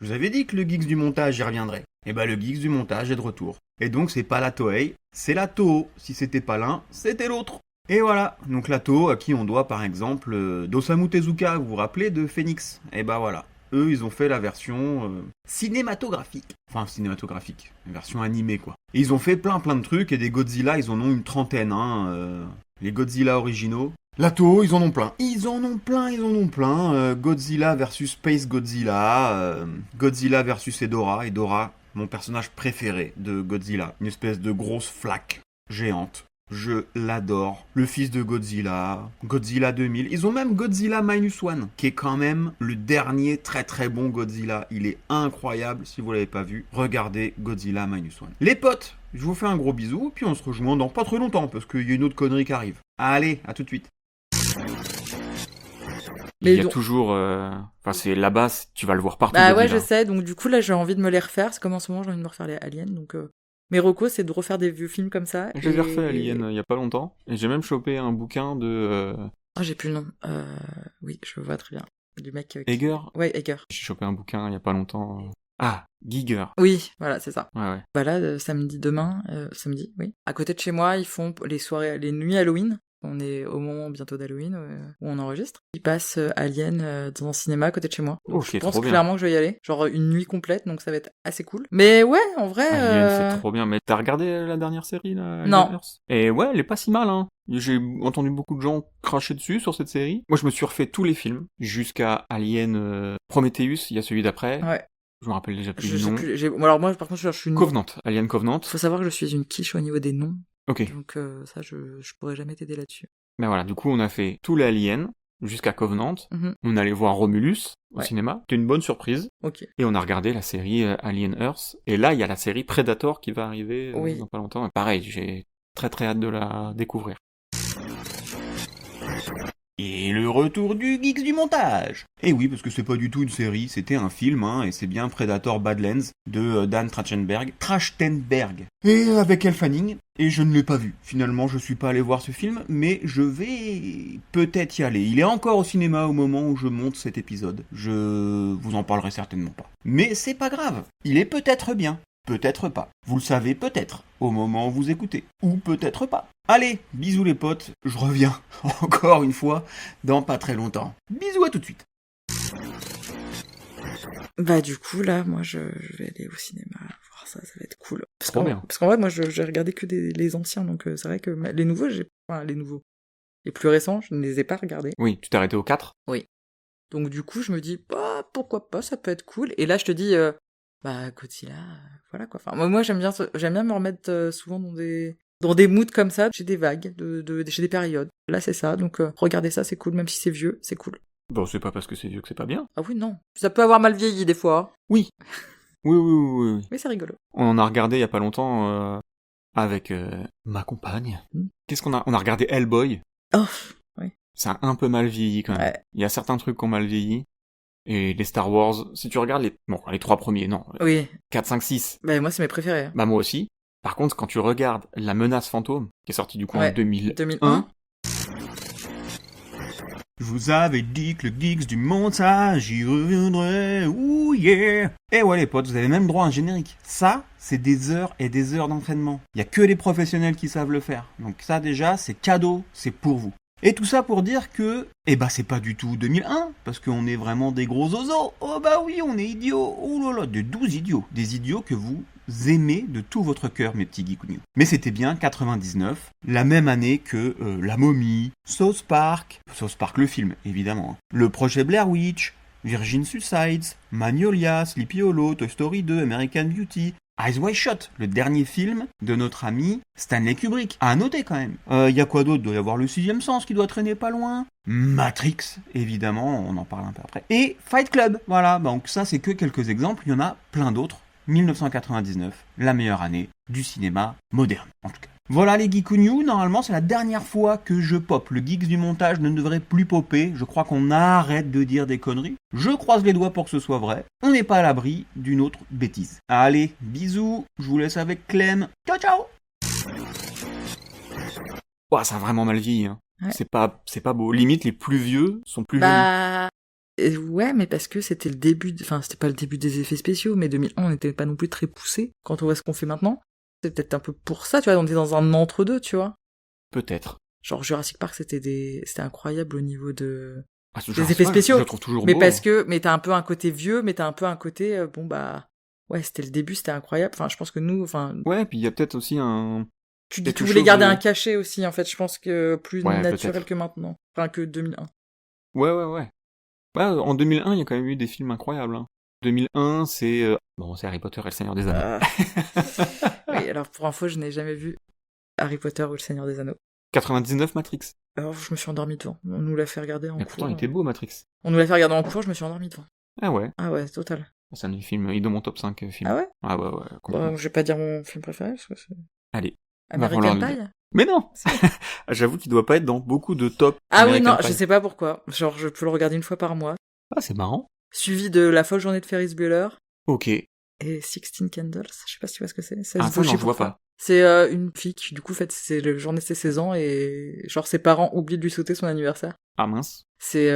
Je vous avais dit que le Geeks du montage y reviendrait. Et le Geeks du montage est de retour. Et donc c'est pas la Toei, c'est la Toho. Si c'était pas l'un, c'était l'autre. Et voilà, donc la Toho à qui on doit par exemple d'Osamu Tezuka, vous vous rappelez de Phoenix. Et voilà, eux ils ont fait la version cinématographique. Enfin cinématographique, une version animée quoi. Et ils ont fait plein de trucs et des Godzilla ils en ont une trentaine les Godzilla originaux. La Toho, ils en ont plein. Godzilla versus Space Godzilla, Godzilla versus Hedorah. Hedorah, mon personnage préféré de Godzilla. Une espèce de grosse flaque géante. Je l'adore. Le fils de Godzilla, Godzilla 2000. Ils ont même Godzilla Minus One, qui est quand même le dernier très très bon Godzilla. Il est incroyable, si vous l'avez pas vu. Regardez Godzilla Minus One. Les potes, je vous fais un gros bisou, puis on se rejoint dans pas très longtemps, parce qu'il y a une autre connerie qui arrive. Allez, à tout de suite. Il y a toujours... c'est là-bas, tu vas le voir partout. Ouais, je sais. Donc du coup, là, j'ai envie de me les refaire. C'est comme en ce moment, j'ai envie de me refaire les Aliens. Donc, Mes recos, c'est de refaire des vieux films comme ça. J'ai refait Alien il y a pas longtemps, et j'ai même chopé un bouquin de... Oh, j'ai plus le nom. Oui, je vois très bien. Du mec... Egger. Ouais, Egger. J'ai chopé un bouquin il y a pas longtemps. Ah, Giger. Oui, voilà, c'est ça. Ouais. Bah là, samedi, oui. À côté de chez moi, ils font les nuits Halloween. On est au moment bientôt d'Halloween où on enregistre. Ils passent Alien dans un cinéma à côté de chez moi. Donc, je pense clairement que je vais y aller. Genre une nuit complète, donc ça va être assez cool. Mais ouais, en vrai... Alien, c'est trop bien. Mais t'as regardé la dernière série, là? Non. Alien Earth Et ouais, elle est pas si mal, hein. J'ai entendu beaucoup de gens cracher dessus sur cette série. Moi, je me suis refait tous les films, jusqu'à Alien Prometheus, il y a celui d'après. Ouais. Je me rappelle déjà plus du nom. Alors moi, par contre, je suis une... Covenant, Alien Covenant. Faut savoir que je suis une quiche au niveau des noms. Ok. Donc ça, je pourrais jamais t'aider là-dessus. Ben voilà, du coup, on a fait tous les Aliens, jusqu'à Covenant. Mm-hmm. On allait voir Romulus au cinéma. C'était une bonne surprise. Ok. Et on a regardé la série Alien Earth. Et là, il y a la série Predator qui va arriver dans pas longtemps. Et pareil, j'ai très très hâte de la découvrir. Et le retour du geeks du montage. Et oui, parce que c'est pas du tout une série, c'était un film, hein, et c'est bien Predator Badlands de Dan Trachtenberg. Et avec Elle Fanning, et je ne l'ai pas vu. Finalement, je suis pas allé voir ce film, mais je vais peut-être y aller. Il est encore au cinéma au moment où je monte cet épisode. Je vous en parlerai certainement pas. Mais c'est pas grave, il est peut-être bien. Peut-être pas. Vous le savez peut-être, au moment où vous écoutez. Ou peut-être pas. Allez, bisous les potes, je reviens, encore une fois, dans pas très longtemps. Bisous, à tout de suite. Bah du coup, là, moi, je vais aller au cinéma voir ça va être cool. Parce qu'en vrai, moi, j'ai regardé que les anciens, donc c'est vrai que les nouveaux, les plus récents, je ne les ai pas regardés. Oui, tu t'es arrêté au 4 ? Oui. Donc du coup, je me dis, bah, pourquoi pas, ça peut être cool. Et là, je te dis... Bah, Godzilla, voilà quoi. Enfin, moi j'aime bien me remettre souvent dans des moods comme ça. J'ai des vagues, j'ai des périodes. Là, c'est ça. Donc, regardez ça, c'est cool. Même si c'est vieux, c'est cool. Bon, c'est pas parce que c'est vieux que c'est pas bien. Ah oui, non. Ça peut avoir mal vieilli des fois. Oui. Oui. Mais c'est rigolo. On en a regardé il y a pas longtemps avec ma compagne. Qu'est-ce qu'on a ? On a regardé Hellboy. Oh, oui. Ça a un peu mal vieilli quand même. Ouais. Il y a certains trucs qui ont mal vieilli. Et les Star Wars, si tu regardes les 3 premiers, non. Oui. 4, 5, 6. Bah, moi, c'est mes préférés. Bah, moi aussi. Par contre, quand tu regardes La Menace Fantôme, qui est sortie du coup en 2001. Je vous avais dit que le geeks du montage, j'y reviendrai, ouh yeah. Et ouais les potes, vous avez même droit à un générique. Ça, c'est des heures et des heures d'entraînement. Il y a que les professionnels qui savent le faire. Donc ça déjà, c'est cadeau, c'est pour vous. Et tout ça pour dire que, c'est pas du tout 2001, parce qu'on est vraiment des gros oiseaux. Oh bah oui, on est idiots. Oh là là, de 12 idiots. Des idiots que vous aimez de tout votre cœur, mes petits geekous. Mais c'était bien 99, la même année que La Momie, South Park le film, évidemment, le projet Blair Witch, Virgin Suicides, Magnolia, Sleepy Hollow, Toy Story 2, American Beauty, Eyes Wide Shut, le dernier film de notre ami Stanley Kubrick. À noter quand même. Y a quoi d'autre ? Doit y avoir Le Sixième Sens qui doit traîner pas loin. Matrix, évidemment, on en parle un peu après. Et Fight Club, voilà. Donc ça, c'est que quelques exemples. Il y en a plein d'autres. 1999, la meilleure année du cinéma moderne, en tout cas. Voilà les Geekous News, normalement c'est la dernière fois que je pop. Le Geeks du montage ne devrait plus popper, je crois qu'on arrête de dire des conneries. Je croise les doigts pour que ce soit vrai, on n'est pas à l'abri d'une autre bêtise. Allez, bisous, je vous laisse avec Clem, ciao ciao. Ouah, ça a vraiment mal vieilli, hein. Ouais. C'est pas beau. Limite, les plus vieux sont plus jolis. Ouais, mais parce que c'était c'était pas le début des effets spéciaux, mais 2001, on n'était pas non plus très poussé quand on voit ce qu'on fait maintenant. C'est peut-être un peu pour ça, tu vois, on était dans un entre-deux, tu vois. Peut-être. Genre Jurassic Park, c'était incroyable au niveau des Jurassic effets spéciaux. Je le trouve toujours mais beau. Mais t'as un peu un côté vieux, mais t'as un peu un côté, ouais, c'était le début, c'était incroyable. Enfin, je pense que nous, Ouais, puis il y a peut-être aussi un... Tu voulais garder un cachet aussi, en fait, je pense que plus naturel peut-être. que maintenant. Enfin, que 2001. Ouais. Ouais, en 2001, il y a quand même eu des films incroyables. Hein. 2001, c'est Harry Potter et le Seigneur des Anneaux. Oui, alors pour info, je n'ai jamais vu Harry Potter ou le Seigneur des Anneaux. 99, Matrix. Alors, je me suis endormi devant. On nous l'a fait regarder en cours. Pourtant, il était beau, Matrix. On nous l'a fait regarder en cours, je me suis endormi devant. Ah ouais. Ah ouais, total. C'est un des films, il est dans mon top 5 film. Ah ouais. Ah ouais, complètement. Je vais pas dire mon film préféré, parce que c'est... Allez. American Pie. Mais non. J'avoue qu'il doit pas être dans beaucoup de top. Ah American oui, non, Pie. je sais pas pourquoi. Genre, je peux le regarder une fois par mois. Ah, c'est marrant. Suivi de La folle journée de Ferris Bueller. Ok. et 16 Candles. Je sais pas si tu vois ce que c'est. Ah, ça, non, bougies je pour vois femme. pas. C'est une fille qui, du coup, fait, c'est le journée de ses 16 ans et genre ses parents oublient de lui souhaiter son anniversaire. Ah mince. C'est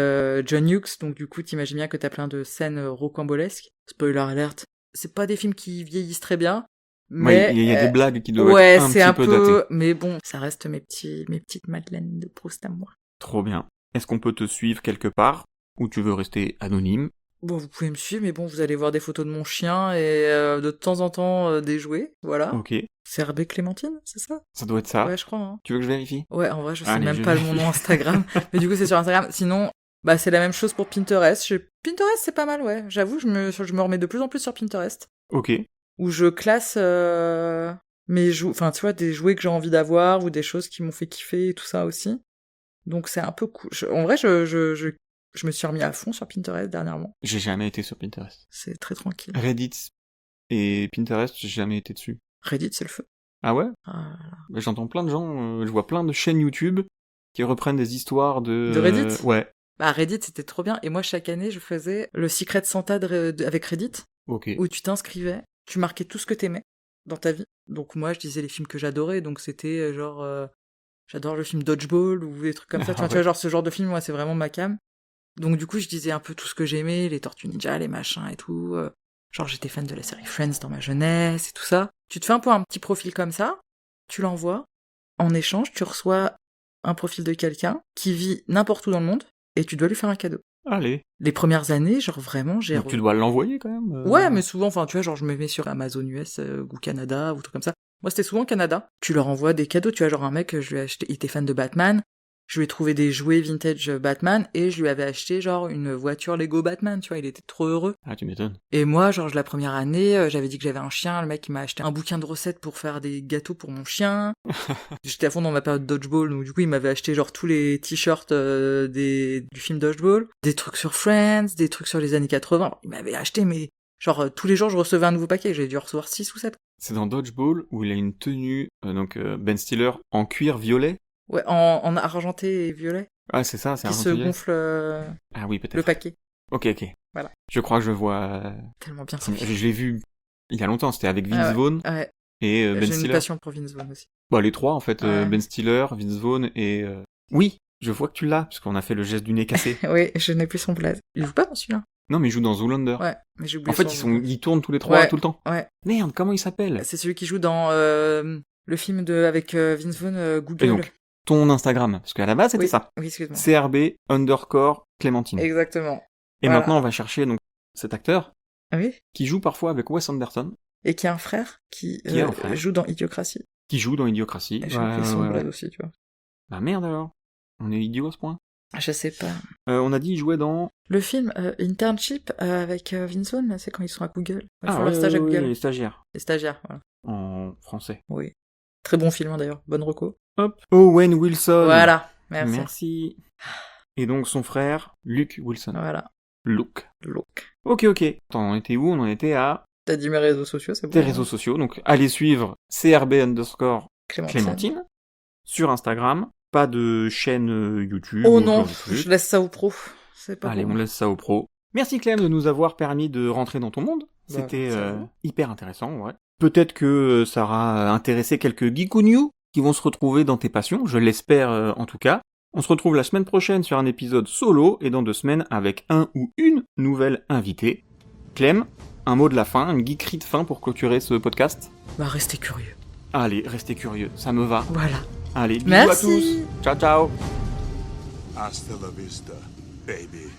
John Hughes, donc du coup, t'imagines bien que t'as plein de scènes rocambolesques. Spoiler alert. C'est pas des films qui vieillissent très bien, mais Ouais, il y a des blagues qui doivent ouais, être un c'est petit un peu peu, datées. mais bon, ça reste mes petites madeleines de Proust à moi. Trop bien. Est-ce qu'on peut te suivre quelque part ou tu veux rester anonyme? Bon, vous pouvez me suivre, mais bon, vous allez voir des photos de mon chien et de temps en temps des jouets, voilà. Ok, C'est Herbé Clémentine, c'est ça? ça doit être ça. Ouais, je crois. Hein. Tu veux que je vérifie? Ouais, en vrai, je sais Allez, même je pas vérifie. mon nom Instagram, mais du coup, c'est sur Instagram. Sinon, bah, c'est la même chose pour Pinterest. Pinterest, c'est pas mal, ouais. J'avoue, je me remets de plus en plus sur Pinterest, Ok. où je classe mes jouets, enfin, tu vois, des jouets que j'ai envie d'avoir ou des choses qui m'ont fait kiffer et tout ça aussi. Donc, c'est un peu cool. En vrai, je me suis remis à fond sur Pinterest dernièrement. J'ai jamais été sur Pinterest. C'est très tranquille. Reddit et Pinterest, j'ai jamais été dessus. Reddit, c'est le feu. Ah ouais? Ah. Bah, j'entends plein de gens, je vois plein de chaînes YouTube qui reprennent des histoires de... De Reddit? Ouais. Bah, Reddit, c'était trop bien. Et moi, chaque année, je faisais le Secret Santa avec Reddit, Ok. où tu t'inscrivais, tu marquais tout ce que t'aimais dans ta vie. Donc moi, je disais les films que j'adorais, donc c'était genre... j'adore le film Dodgeball, ou des trucs comme ça. Ah Tu vois, ouais. genre ce genre de film, moi, c'est vraiment ma cam. Donc du coup, je disais un peu tout ce que j'aimais, les Tortues Ninja, les machins et tout. Genre, j'étais fan de la série Friends dans ma jeunesse et tout ça. Tu te fais un peu un petit profil comme ça, tu l'envoies. En échange, tu reçois un profil de quelqu'un qui vit n'importe où dans le monde, et tu dois lui faire un cadeau. Allez. Les premières années, genre vraiment, j'ai... Donc tu dois l'envoyer quand même Ouais, mais souvent, enfin, tu vois, genre, je me mets sur Amazon US ou Canada ou tout comme ça. Moi, c'était souvent Canada. Tu leur envoies des cadeaux, tu vois, genre un mec, je lui ai acheté, il était fan de Batman, je lui ai trouvé des jouets vintage Batman, et je lui avais acheté, genre, une voiture Lego Batman, tu vois, il était trop heureux. Ah, tu m'étonnes. Et moi, genre, la première année, j'avais dit que j'avais un chien, le mec, il m'a acheté un bouquin de recettes pour faire des gâteaux pour mon chien. J'étais à fond dans ma période Dodgeball, donc du coup, il m'avait acheté, genre, tous les t-shirts du film Dodgeball, des trucs sur Friends, des trucs sur les années 80. Il m'avait acheté, mais... Genre, tous les jours, je recevais un nouveau paquet. J'ai dû en recevoir 6 ou 7. C'est dans Dodgeball où il a une tenue, Ben Stiller, en cuir violet. Ouais, en argenté et violet. Ah, c'est ça, c'est Qui se argenté. gonfle Ah oui, peut-être. le paquet. Ok. Voilà. Je crois que je vois... Tellement bien ça. Je l'ai vu il y a longtemps, c'était avec Vince Ah ouais. Vaughn Ouais. et Ben J'ai une Stiller. passion pour Vince Vaughn aussi. Bah, les trois, en fait. Ouais. Ben Stiller, Vince Vaughn et... Oui, je vois que tu l'as, puisqu'on a fait le geste du nez cassé. Oui, je n'ai plus son blaze. Il joue pas dans celui-là. Non, mais il joue dans Zoolander. Ouais, mais j'ai oublié En fait, son nom. ils tournent tous les trois Ouais. tout le temps. Ouais. Merde, comment il s'appelle? C'est celui qui joue dans le film avec Vince Vaughn, Google. Et donc, ton Instagram, parce qu'à la base, c'était Oui. ça. Oui, excuse-moi. CRB_Clémentine. Exactement. Et Voilà. maintenant, on va chercher donc cet acteur Ah oui. qui joue parfois avec Wes Anderson, Et qui a un frère qui Qui a un frère. joue dans Idiocratie. qui joue dans Idiocratie. Et j'ai Ouais, oublié son ouais, ouais. blaze aussi, tu vois. Bah merde alors. On est idiot à ce point. Je sais pas. On a dit il jouait dans... Le film Internship avec Vince Vaughn, là, c'est quand ils sont à Google. Ils font leur stage à Google. les stagiaires. Les stagiaires, voilà. En français. Oui. Très bon film, hein, d'ailleurs. Bonne reco. Hop. Owen Wilson. Voilà. Merci. Merci. Et donc son frère, Luke Wilson. Voilà. Luke. Look. Ok. Attends, on était où? On en était à T'as dit mes réseaux sociaux, c'est bon. tes réseaux sociaux. Donc allez suivre CRB_Clémentine Clémentine. sur Instagram. Pas de chaîne YouTube. Oh ou non, ce genre de truc. je laisse ça aux pros. C'est pas Allez, pour on moi. laisse ça aux pros. Merci Clem de nous avoir permis de rentrer dans ton monde. Bah, C'était merci à vous. hyper intéressant, ouais. Peut-être que ça aura intéressé quelques geekounews qui vont se retrouver dans tes passions, je l'espère en tout cas. On se retrouve la semaine prochaine sur un épisode solo et dans 2 semaines avec un ou une nouvelle invitée. Clem, un mot de la fin, une geekerie de fin pour clôturer ce podcast. Bah, restez curieux. Allez, restez curieux, ça me va. Voilà. Allez, bisous Merci. à tous. Ciao, ciao. Hasta la vista, baby.